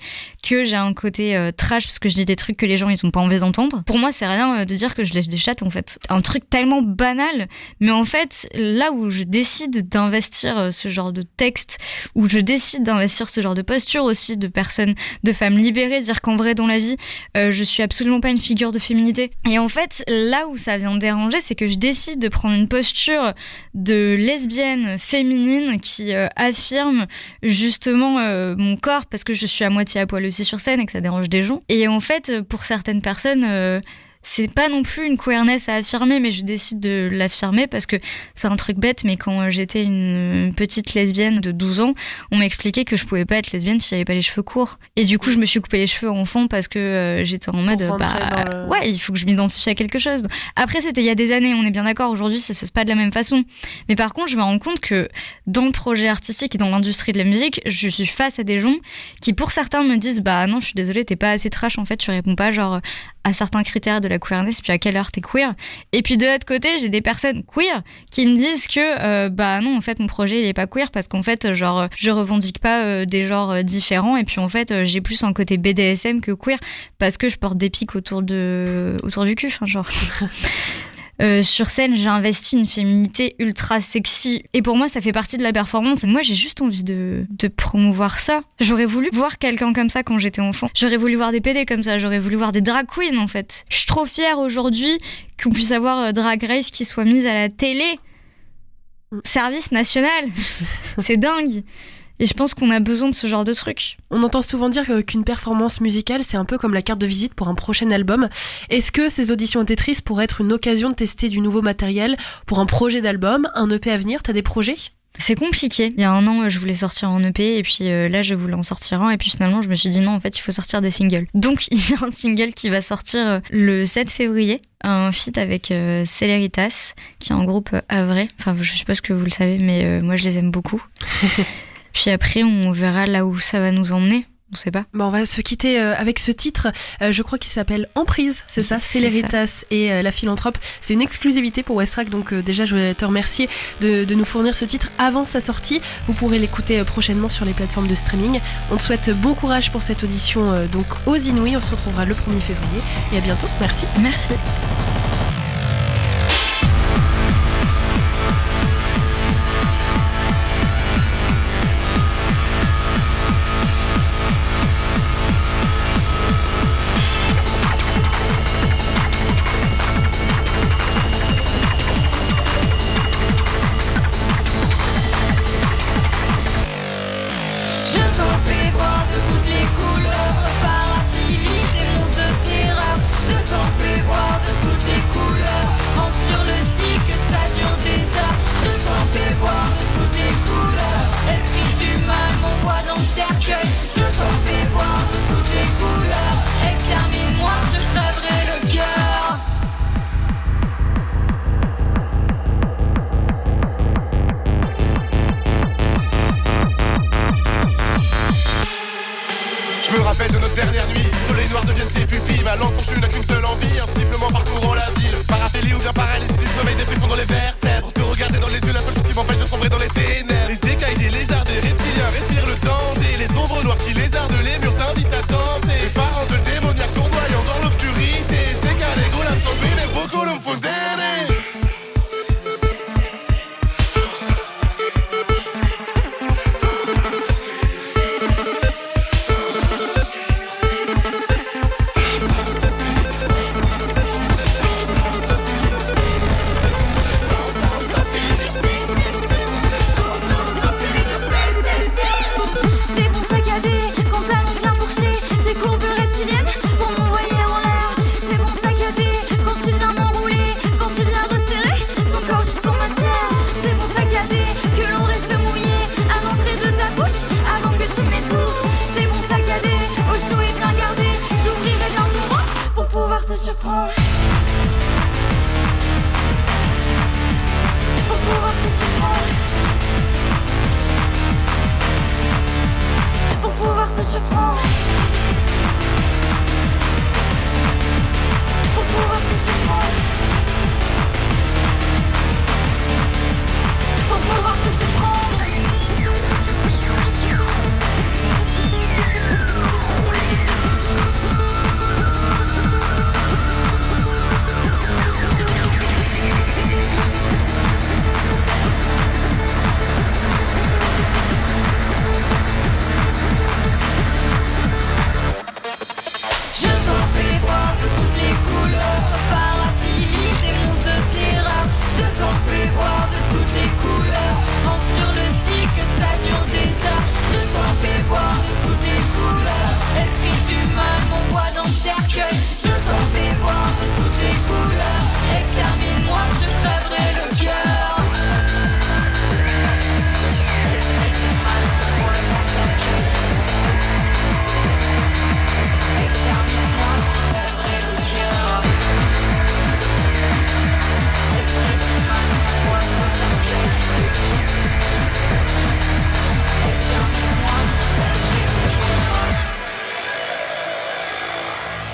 que j'ai un côté trash, parce que je dis des trucs que les gens, ils ont pas envie d'entendre. Pour moi, c'est rien de dire que je lèche des chattes, en fait. Un truc tellement banal. Mais en fait, là où je décide d'investir ce genre de texte, où je décide d'investir ce genre de posture aussi de personnes, de femmes libérées, dire qu'en vrai, dans la vie, je suis absolument pas une figure de féminité. Et en fait, là où ça vient déranger, c'est que je décide de prendre une posture de lesbienne féminine qui affirme justement mon corps, parce que je suis à moitié à poil aussi sur scène et que ça dérange des gens. Et en fait, pour certaines personnes, c'est pas non plus une queerness à affirmer, mais je décide de l'affirmer parce que c'est un truc bête, mais quand j'étais une petite lesbienne de 12 ans, on m'expliquait que je pouvais pas être lesbienne si j'avais pas les cheveux courts. Et du coup, je me suis coupé les cheveux enfant parce que j'étais en mode, ouais, il faut que je m'identifie à quelque chose. Après, c'était il y a des années, on est bien d'accord, aujourd'hui, ça se passe pas de la même façon. Mais par contre, je me rends compte que dans le projet artistique et dans l'industrie de la musique, je suis face à des gens qui, pour certains, me disent, bah non, je suis désolée, t'es pas assez trash, en fait, tu réponds pas, genre, à certains critères de la queerness, puis à quelle heure t'es queer. Et puis de l'autre côté, j'ai des personnes queer qui me disent que bah non, en fait mon projet il est pas queer parce qu'en fait genre je revendique pas des genres différents, et puis en fait j'ai plus un côté BDSM que queer parce que je porte des pics autour du cul, enfin genre. Sur scène, j'ai investi une féminité ultra sexy. Et pour moi, ça fait partie de la performance. Et moi, j'ai juste envie de promouvoir ça. J'aurais voulu voir quelqu'un comme ça quand j'étais enfant. J'aurais voulu voir des PD comme ça. J'aurais voulu voir des drag queens, en fait. Je suis trop fière aujourd'hui qu'on puisse avoir Drag Race qui soit mise à la télé. Service national. C'est dingue. Et je pense qu'on a besoin de ce genre de truc.
On entend souvent dire qu'une performance musicale, c'est un peu comme la carte de visite pour un prochain album. Est-ce que ces auditions Tetris pourraient être une occasion de tester du nouveau matériel pour un projet d'album, un EP à venir? T'as des projets ?
C'est compliqué. Il y a un an, je voulais sortir un EP et puis là, je voulais en sortir un. Et puis finalement, je me suis dit non, en fait, il faut sortir des singles. Donc, il y a un single qui va sortir le 7 février. Un feat avec Celeritas, qui est un groupe havrais. Enfin, je suppose que vous le savez, mais moi, je les aime beaucoup. Puis après, on verra là où ça va nous emmener. On sait pas.
Bon, on va se quitter avec ce titre, je crois qu'il s'appelle Emprise, c'est ça, c'est Céléritas et La Philanthrope. C'est une exclusivité pour West Track, donc déjà je vais te remercier de nous fournir ce titre avant sa sortie. Vous pourrez l'écouter prochainement sur les plateformes de streaming. On te souhaite bon courage pour cette audition donc aux Inouïs. On se retrouvera le 1er février et à bientôt. Merci.
Merci.
Je me rappelle de notre dernière nuit, soleil noir deviennent tes pupilles. Ma langue fourchue n'a qu'une seule envie, un sifflement parcourant la ville. Paraphélie ou bien paralysie du sommeil, des frissons dans les vertèbres. Te regarder dans les yeux, la seule chose qui m'empêche de sombrer dans les ténèbres. Les écailles des lézards, des reptiliens respirent le danger. Les ombres noires qui lézardent les murs t'invitent à danser. Les parents de démoniaque tournoyant dans l'obscurité. C'est qu'à l'ego la tombée, les vocaux me font derrière.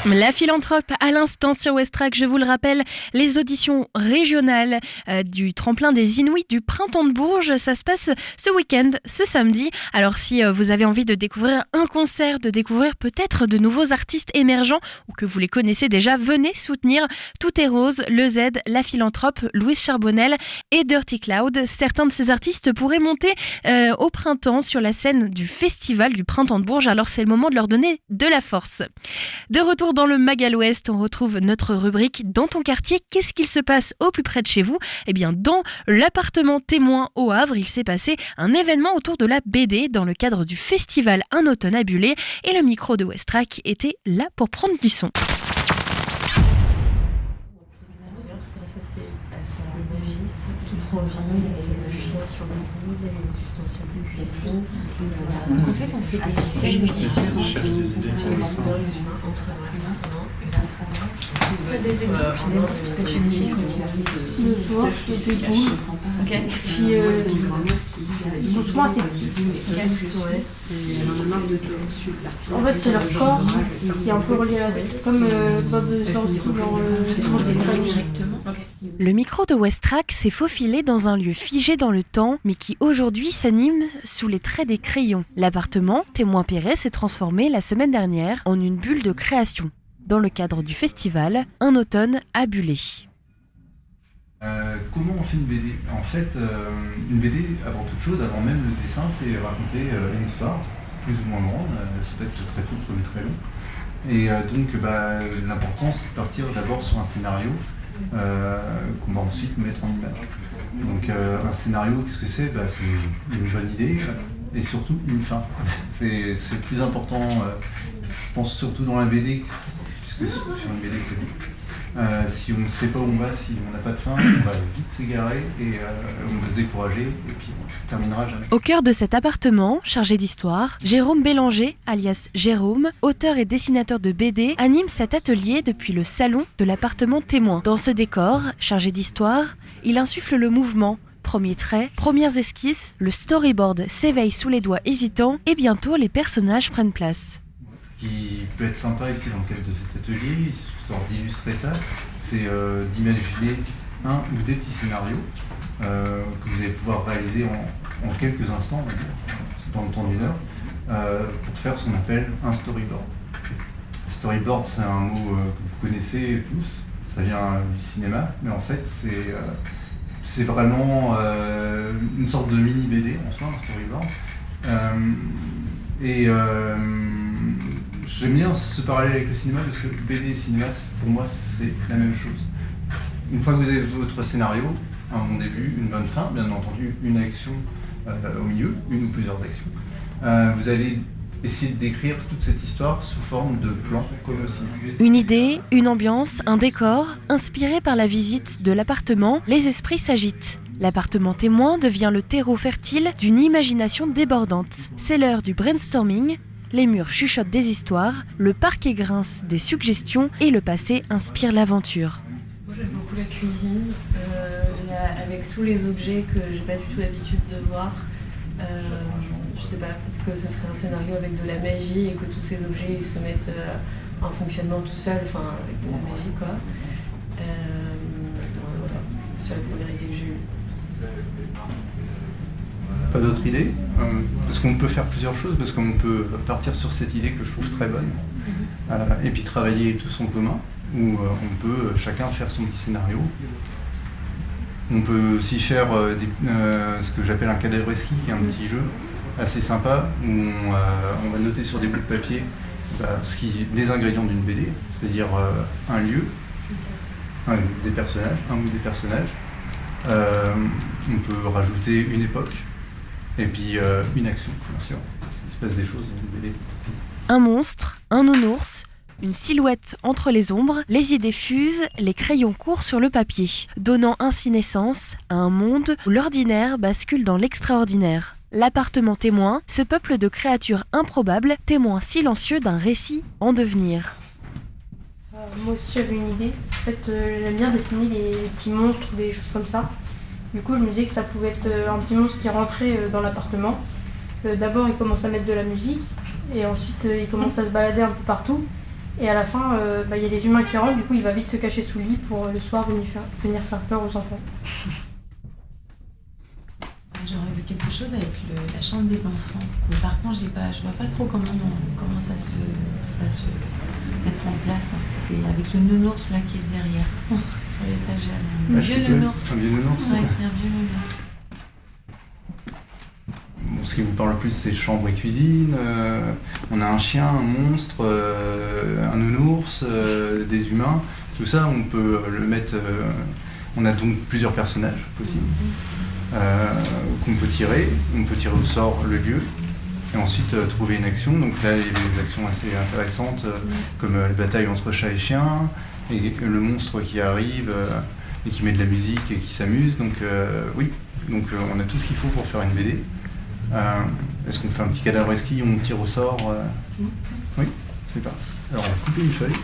La Philanthrope à l'instant sur West Track, je vous le rappelle, les auditions régionales du tremplin des Inouïs du Printemps de Bourges, ça se passe ce week-end, ce samedi. Alors si vous avez envie de découvrir un concert, de découvrir peut-être de nouveaux artistes émergents ou que vous les connaissez déjà, venez soutenir Tout est Rose, Le Z, La Philanthrope, Louise Charbonnel et Dirty Cloud. Certains de ces artistes pourraient monter au printemps sur la scène du festival du Printemps de Bourges, alors c'est le moment de leur donner de la force. De retour dans le Magal Ouest, on retrouve notre rubrique Dans ton quartier, qu'est-ce qu'il se passe au plus près de chez vous ? Eh bien, dans l'appartement témoin au Havre, il s'est passé un événement autour de la BD dans le cadre du festival Un automne à Buller et le micro de West Track était là pour prendre du son.
Ça, c'est à sa magie, son vie, le chien sur le lit, les ustensiles de cuisine. Donc en fait, on fait des scènes différentes des exemples, n'importe quoi tu me dis quand il arrive aussi.
Le soir, les éboules.
Ok.
Puis ils sont souvent assez petits. En fait, c'est leur corps qui est un peu relié à la tête. Comme Bob Swarovski dans
directement.
Le micro de Westrack s'est faufilé dans un lieu figé dans le temps, mais qui aujourd'hui s'anime sous les traits des crayons. L'appartement Témoin Perret s'est transformé la semaine dernière en une bulle de création. Dans le cadre du festival, un automne à Buller.
Comment on fait une BD ? En fait, une BD, avant toute chose, avant même le dessin, c'est raconter une histoire, plus ou moins grande, ça peut être très court comme très long. Et donc l'important, c'est de partir d'abord sur un scénario qu'on va ensuite mettre en image. Donc un scénario, qu'est-ce que c'est ? C'est une bonne idée et surtout une fin. C'est le plus important, je pense surtout dans la BD, puisque sur une BD c'est bon. Si on ne sait pas où on va, si on n'a pas de fin, on va vite s'égarer et on va se décourager et puis on ne terminera jamais.
Au cœur de cet appartement, chargé d'histoire, Jérôme Bélanger, alias Jérôme, auteur et dessinateur de BD, anime cet atelier depuis le salon de l'appartement Témoin. Dans ce décor, chargé d'histoire, il insuffle le mouvement. Premiers traits, premières esquisses, le storyboard s'éveille sous les doigts hésitants et bientôt les personnages prennent place.
Ce qui peut être sympa ici dans le cadre de cet atelier, histoire d'illustrer ça, c'est d'imaginer un ou des petits scénarios que vous allez pouvoir réaliser en quelques instants, on va dire, dans le temps d'une heure, pour faire ce qu'on appelle un storyboard. Storyboard, c'est un mot que vous connaissez tous, ça vient du cinéma, mais en fait c'est vraiment une sorte de mini BD en soi, un storyboard. J'aime bien ce parallèle avec le cinéma parce que BD et cinéma, pour moi, c'est la même chose. Une fois que vous avez votre scénario, un bon début, une bonne fin, bien entendu une action au milieu, une ou plusieurs actions, vous allez essayer de décrire toute cette histoire sous forme de plan comme au cinéma.
Une idée, une ambiance, un décor, inspiré par la visite de l'appartement, les esprits s'agitent. L'appartement Témoin devient le terreau fertile d'une imagination débordante. C'est l'heure du brainstorming, les murs chuchotent des histoires, le parquet grince des suggestions et le passé inspire l'aventure.
Moi j'aime beaucoup la cuisine, avec tous les objets que j'ai pas du tout l'habitude de voir. Je sais pas, peut-être que ce serait un scénario avec de la magie et que tous ces objets ils se mettent en fonctionnement tout seuls, enfin avec de la magie quoi. Voilà, c'est la première idée que j'ai eue.
Pas d'autres idées, parce qu'on peut faire plusieurs choses, parce qu'on peut partir sur cette idée que je trouve très bonne, et puis travailler tous en commun, où on peut chacun faire son petit scénario. On peut aussi faire ce que j'appelle un cadavreski, qui est un petit jeu assez sympa, où on va noter sur des bouts de papier les ingrédients d'une BD, c'est-à-dire un lieu, un ou des personnages. On peut rajouter une époque et puis une action, bien sûr. Il se passe des choses dans une BD.
Un monstre, un nounours, une silhouette entre les ombres, les idées fusent, les crayons courent sur le papier, donnant ainsi naissance à un monde où l'ordinaire bascule dans l'extraordinaire. L'appartement Témoin, ce peuple de créatures improbables, témoin silencieux d'un récit en devenir.
Moi aussi j'avais une idée. En fait, j'aime bien dessiner des petits monstres, des choses comme ça. Du coup, je me disais que ça pouvait être un petit monstre qui rentrait dans l'appartement. D'abord, il commence à mettre de la musique, et ensuite, il commence à se balader un peu partout. Et à la fin, il y a les humains qui rentrent, du coup, il va vite se cacher sous le lit pour le soir venir faire peur aux enfants.
J'aurais vu quelque chose avec la chambre des enfants. Mais par contre, je vois pas trop comment ça va se mettre en place. Et avec le nounours là qui est derrière, sur l'étagère. Un vieux nounours.
Un vieux nounours.
Ouais, un vieux nounours.
Bon, ce qui vous parle le plus, c'est chambre et cuisine. On a un chien, un monstre, un nounours, des humains. Tout ça, on peut le mettre... on a donc plusieurs personnages possibles. Qu'on peut tirer. On peut tirer au sort le lieu et ensuite trouver une action. Donc là, il y a des actions assez intéressantes comme la bataille entre chat et chien et le monstre qui arrive. et qui met de la musique et qui s'amuse. Donc oui, donc on a tout ce qu'il faut pour faire une BD. Est-ce qu'on fait un petit cadavre esquis ou on tire au sort Oui, c'est parti. Alors on va couper une feuille.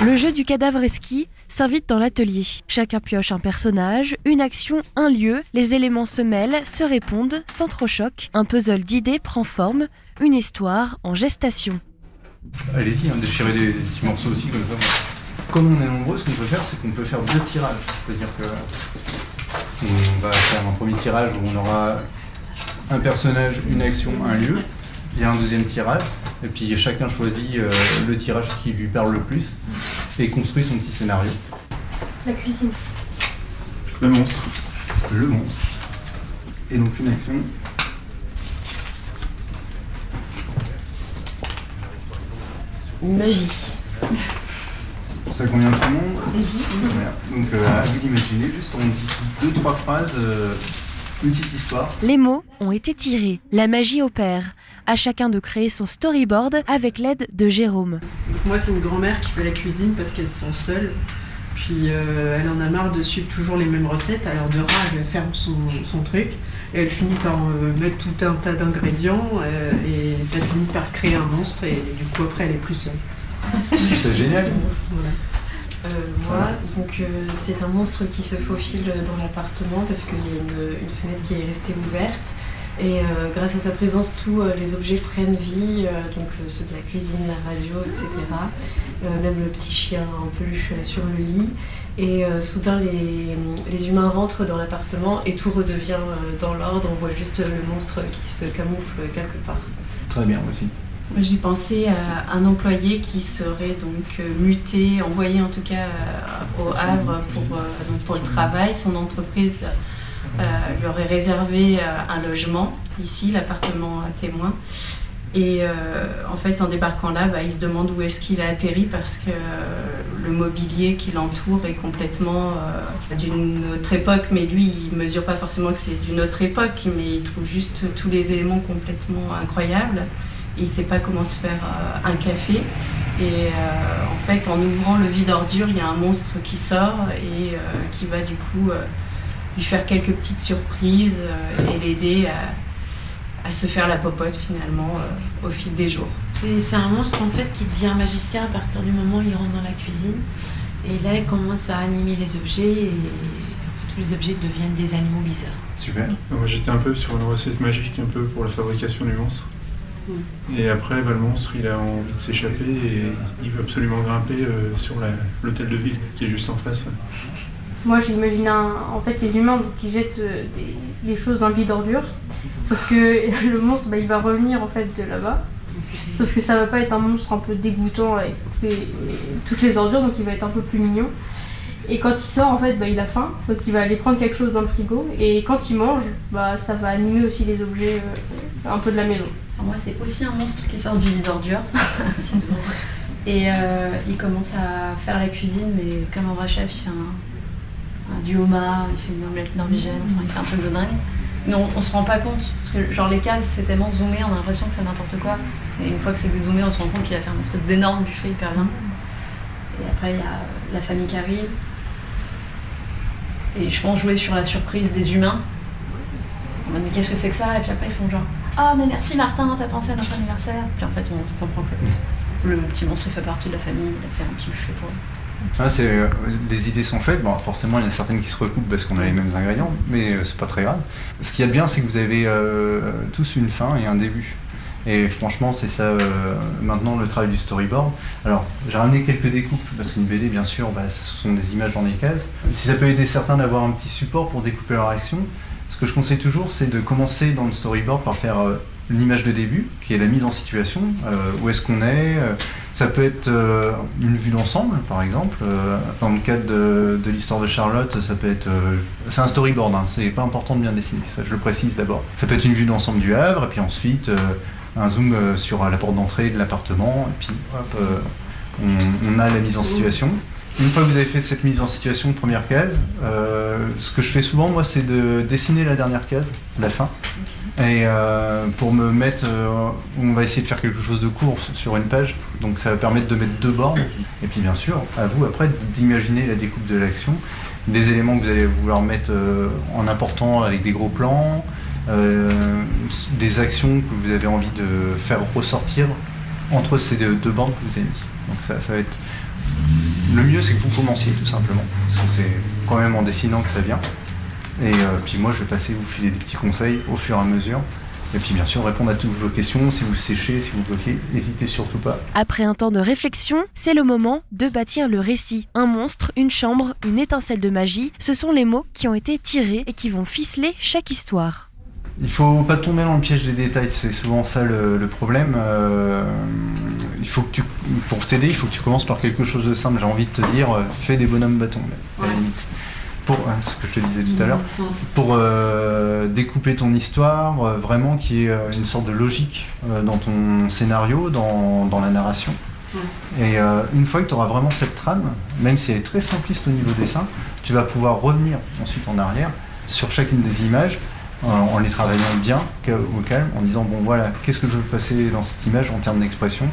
Le jeu du cadavre esquis s'invite dans l'atelier. Chacun pioche un personnage, une action, un lieu, les éléments se mêlent, se répondent, s'entrechoquent. Un puzzle d'idées prend forme, une histoire en gestation.
Allez-y, déchirez des petits morceaux aussi comme ça. Comme on est nombreux, ce qu'on peut faire, c'est qu'on peut faire 2 tirages. C'est-à-dire que on va faire un premier tirage où on aura un personnage, une action, un lieu. Il y a un deuxième tirage, et puis chacun choisit le tirage qui lui parle le plus et construit son petit scénario.
La cuisine.
Le monstre. Le monstre. Et donc une action.
Magie.
Ça convient à tout le monde. Donc à vous d'imaginer, juste on dit 2-3 phrases, une petite histoire.
Les mots ont été tirés, la magie opère. À chacun de créer son storyboard avec l'aide de Jérôme.
Donc moi c'est une grand-mère qui fait la cuisine parce qu'elles sont seules. Puis elle en a marre de suivre toujours les mêmes recettes. À l'heure de rage, elle ferme son truc et elle finit par mettre tout un tas d'ingrédients et ça finit par créer un monstre et du coup après elle est plus seule.
C'est génial.
C'est un monstre qui se faufile dans l'appartement parce qu'il y a une fenêtre qui est restée ouverte. Et grâce à sa présence, tous les objets prennent vie, donc ceux de la cuisine, la radio, etc. Même le petit chien en peluche sur le lit. Et soudain, les humains rentrent dans l'appartement et tout redevient dans l'ordre. On voit juste le monstre qui se camoufle quelque part.
Très bien aussi.
J'ai pensé à un employé qui serait donc muté, envoyé en tout cas au Havre pour le travail. Son entreprise lui aurait réservé un logement ici, l'appartement témoin. Et en fait, en débarquant là, il se demande où est-ce qu'il a atterri parce que le mobilier qui l'entoure est complètement d'une autre époque. Mais lui, il ne mesure pas forcément que c'est d'une autre époque, mais il trouve juste tous les éléments complètement incroyables. Il ne sait pas comment se faire un café. Et en fait, en ouvrant le vide-ordure, il y a un monstre qui sort et qui va du coup lui faire quelques petites surprises et l'aider à se faire la popote finalement au fil des jours.
C'est un monstre en fait qui devient magicien à partir du moment où il rentre dans la cuisine. Et là, il commence à animer les objets et tous les objets deviennent des animaux bizarres.
Super.
Moi j'étais un peu sur une recette magique un peu pour la fabrication du monstre. Et après, le monstre, il a envie de s'échapper et il veut absolument grimper sur l'hôtel de ville qui est juste en face.
Moi, j'imagine en fait les humains qui jettent des choses dans le vide-ordure. Sauf que le monstre, il va revenir en fait de là-bas. Sauf que ça va pas être un monstre un peu dégoûtant avec toutes les ordures, donc il va être un peu plus mignon. Et quand il sort, en fait, il a faim, donc il va aller prendre quelque chose dans le frigo. Et quand il mange, ça va animer aussi les objets un peu de la maison.
Alors moi, c'est aussi un monstre qui sort du vide-ordure. Et il commence à faire la cuisine, mais comme un vrai chef, il fait du homard, il fait une omelette norvégienne, il fait un truc de dingue. Mais on se rend pas compte, parce que genre les cases c'est tellement zoomé, on a l'impression que c'est n'importe quoi. Et une fois que c'est dézoomé, on se rend compte qu'il a fait un espèce d'énorme buffet hyper bien. Et après il y a la famille qui arrive. Et je pense jouer sur la surprise des humains. En mode mais qu'est-ce que c'est que ça? Et puis après ils font genre ah mais merci Martin, t'as pensé à notre anniversaire. Puis en fait on comprend que le petit monstre il fait partie de la famille, il a fait un petit buffet pour eux.
Les idées sont faites, bon, forcément il y en a certaines qui se recoupent parce qu'on a les mêmes ingrédients, mais c'est pas très grave. Ce qu'il y a de bien, c'est que vous avez tous une fin et un début. Et franchement, c'est ça maintenant le travail du storyboard. Alors, j'ai ramené quelques découpes parce qu'une BD, bien sûr, ce sont des images dans les cases. Si ça peut aider certains d'avoir un petit support pour découper leur action, ce que je conseille toujours, c'est de commencer dans le storyboard par faire l'image de début, qui est la mise en situation, où est-ce qu'on est. Ça peut être une vue d'ensemble, par exemple. Dans le cadre de l'histoire de Charlotte, ça peut être... c'est un storyboard, hein, c'est pas important de bien dessiner, ça je le précise d'abord. Ça peut être une vue d'ensemble du Havre, et puis ensuite un zoom sur la porte d'entrée de l'appartement, et puis hop, on a la mise en situation. Une fois que vous avez fait cette mise en situation, première case, ce que je fais souvent, moi, c'est de dessiner la dernière case, la fin. Et pour me mettre, on va essayer de faire quelque chose de court sur une page, donc ça va permettre de mettre 2 bornes. Et puis bien sûr, à vous après d'imaginer la découpe de l'action, les éléments que vous allez vouloir mettre en important avec des gros plans, des actions que vous avez envie de faire ressortir entre ces 2 bornes que vous avez mis. Donc ça va être... Le mieux, c'est que vous commenciez tout simplement, parce que c'est quand même en dessinant que ça vient. Et puis moi, je vais passer vous filer des petits conseils au fur et à mesure. Et puis bien sûr, répondre à toutes vos questions. Si vous séchez, si vous bloquez, n'hésitez surtout pas.
Après un temps de réflexion, c'est le moment de bâtir le récit. Un monstre, une chambre, une étincelle de magie, ce sont les mots qui ont été tirés et qui vont ficeler chaque histoire.
Il faut pas tomber dans le piège des détails, c'est souvent ça le problème. Il faut que pour t'aider, il faut que tu commences par quelque chose de simple. J'ai envie de te dire, fais des bonhommes bâtons, à la limite. Pour ce que je te disais tout à l'heure, pour découper ton histoire, vraiment qu'il y ait une sorte de logique dans ton scénario, dans la narration. Et une fois que tu auras vraiment cette trame, même si elle est très simpliste au niveau dessin, tu vas pouvoir revenir ensuite en arrière sur chacune des images en les travaillant bien au calme, en disant bon voilà, qu'est-ce que je veux passer dans cette image en termes d'expression.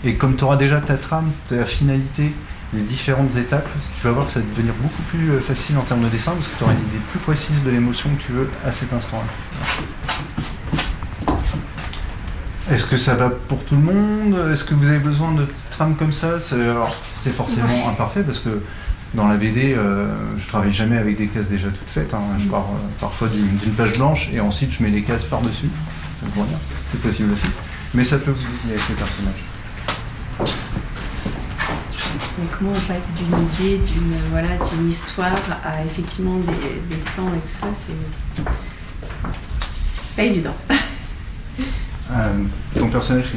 Et comme tu auras déjà ta trame, ta finalité, les différentes étapes, tu vas voir que ça va devenir beaucoup plus facile en termes de dessin parce que tu auras une idée plus précise de l'émotion que tu veux à cet instant-là. Est-ce que ça va pour tout le monde? Est-ce que vous avez besoin de trames comme ça? C'est forcément imparfait parce que dans la BD, je travaille jamais avec des cases déjà toutes faites. Je pars parfois d'une page blanche et ensuite je mets les cases par-dessus. C'est possible aussi. Mais ça peut aussi avec les personnages.
Et comment on passe d'une idée, d'une histoire à effectivement des plans et tout ça, c'est pas évident.
Ton personnage,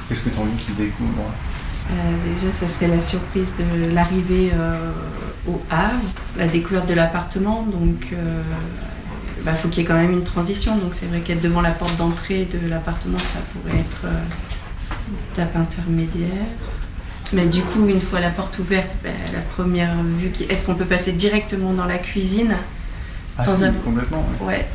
qu'est-ce que tu as envie qu'il découvre?
Déjà, ça serait la surprise de l'arrivée au Havre, la découverte de l'appartement. Donc, il faut qu'il y ait quand même une transition. Donc, c'est vrai qu'être devant la porte d'entrée de l'appartement, ça pourrait être une étape intermédiaire. Mais du coup, une fois la porte ouverte, la première vue, est-ce qu'on peut passer directement dans la cuisine sans avoir...
Complètement.
Ouais.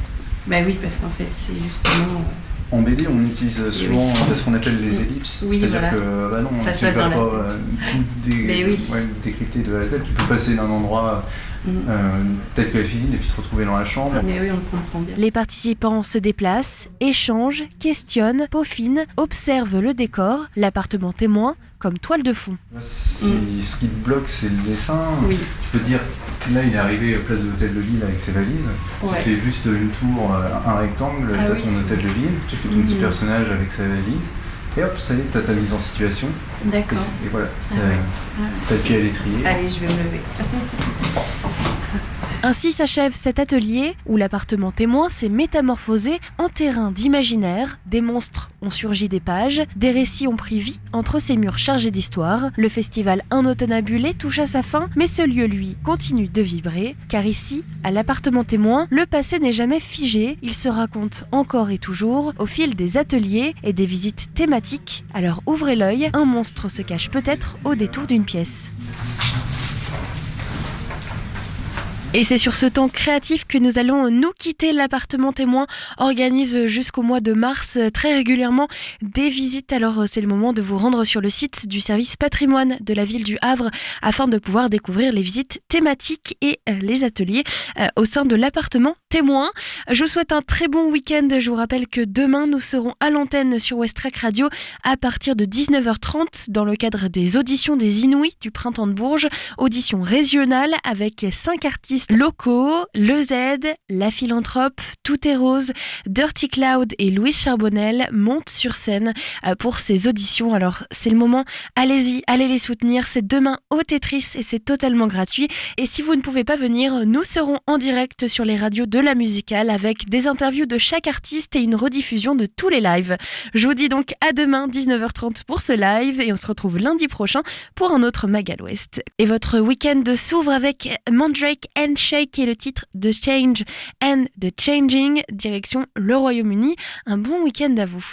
Oui, parce qu'en fait, c'est justement...
En BD, on utilise souvent ce qu'on appelle les ellipses.
Oui,
c'est-à-dire que non,
ça se
tu ne
passe
vas
dans
pas tout décrypter de A à Z. Tu peux passer d'un endroit tel que la cuisine et puis te retrouver dans la chambre.
Mais oui, on comprend bien.
Les participants se déplacent, échangent, questionnent, peaufinent, observent le décor, l'appartement témoin comme toile de fond.
Ce qui te bloque, c'est le dessin.
Oui.
Tu peux te dire, là il est arrivé à place de l'hôtel de ville avec ses valises.
Ouais.
Tu fais juste une tour, un rectangle, t'as ton hôtel de ville, tu fais ton petit personnage avec sa valise. Et hop, ça y est, t'as ta mise en situation.
D'accord.
Et voilà, t'as le pied à l'étrier.
Allez, je vais me lever.
Ainsi s'achève cet atelier où l'appartement témoin s'est métamorphosé en terrain d'imaginaire. Des monstres ont surgi des pages, des récits ont pris vie entre ces murs chargés d'histoire. Le festival Un automne abulé touche à sa fin, mais ce lieu, lui, continue de vibrer. Car ici, à l'appartement témoin, le passé n'est jamais figé. Il se raconte encore et toujours au fil des ateliers et des visites thématiques. Alors ouvrez l'œil, un monstre se cache peut-être au détour d'une pièce. Et c'est sur ce temps créatif que nous allons nous quitter. L'appartement témoin organise jusqu'au mois de mars très régulièrement des visites. Alors c'est le moment de vous rendre sur le site du service patrimoine de la ville du Havre afin de pouvoir découvrir les visites thématiques et les ateliers au sein de l'appartement témoin. Je vous souhaite un très bon week-end. Je vous rappelle que demain nous serons à l'antenne sur Westrack Radio à partir de 19h30 dans le cadre des auditions des Inouïs du Printemps de Bourges. Auditions régionales avec 5 artistes locaux, Le Z, La Philanthrope, Tout est Rose, Dirty Cloud et Louise Charbonnel montent sur scène pour ces auditions. Alors c'est le moment, allez-y, allez les soutenir. C'est demain au Tetris et c'est totalement gratuit. Et si vous ne pouvez pas venir, nous serons en direct sur les radios de la musicale avec des interviews de chaque artiste et une rediffusion de tous les lives. Je vous dis donc à demain 19h30 pour ce live et on se retrouve lundi prochain pour un autre Magal West. Et votre week-end s'ouvre avec Mandrake and Shake et le titre The Change and the Changing, direction le Royaume-Uni. Un bon week-end à vous.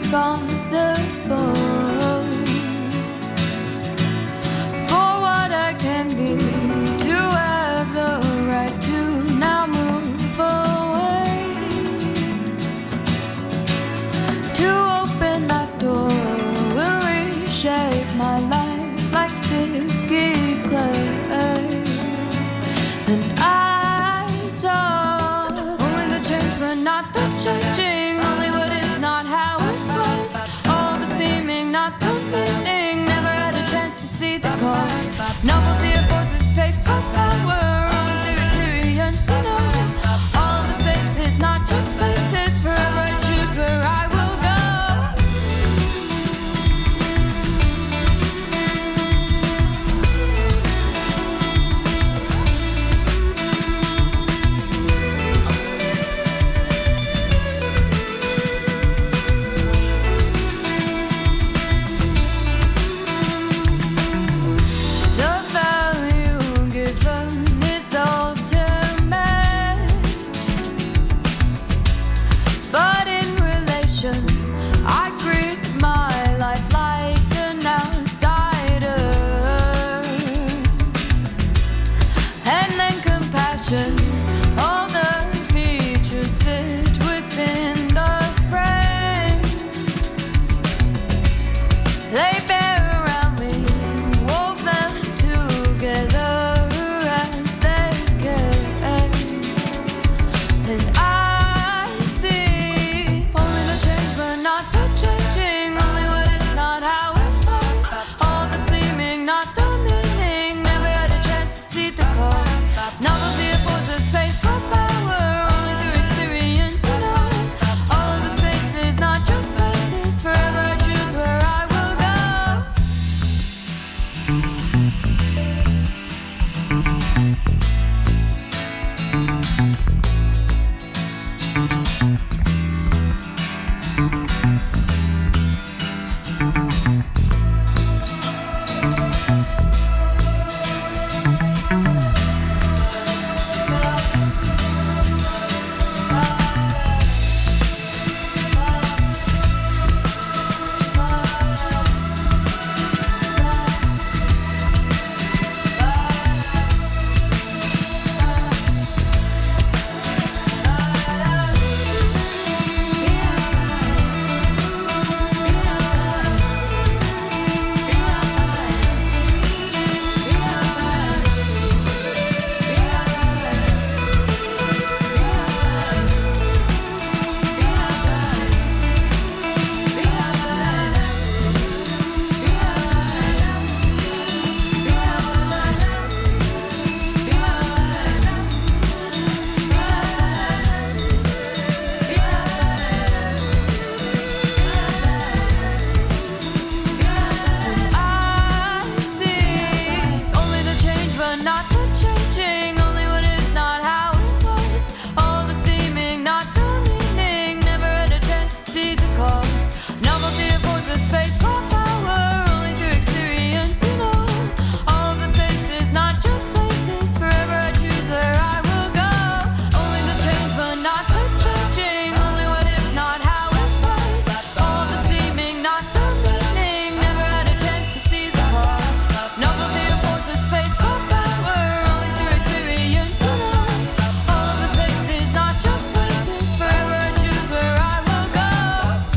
responsible for what I can be, to have the right to now move away, to open that door will reshape my life like sticky clay. And I saw only the change but not the changing, only what is not how it was, all the seeming not the meaning, never had a chance to see the cost. Novelty affords a space for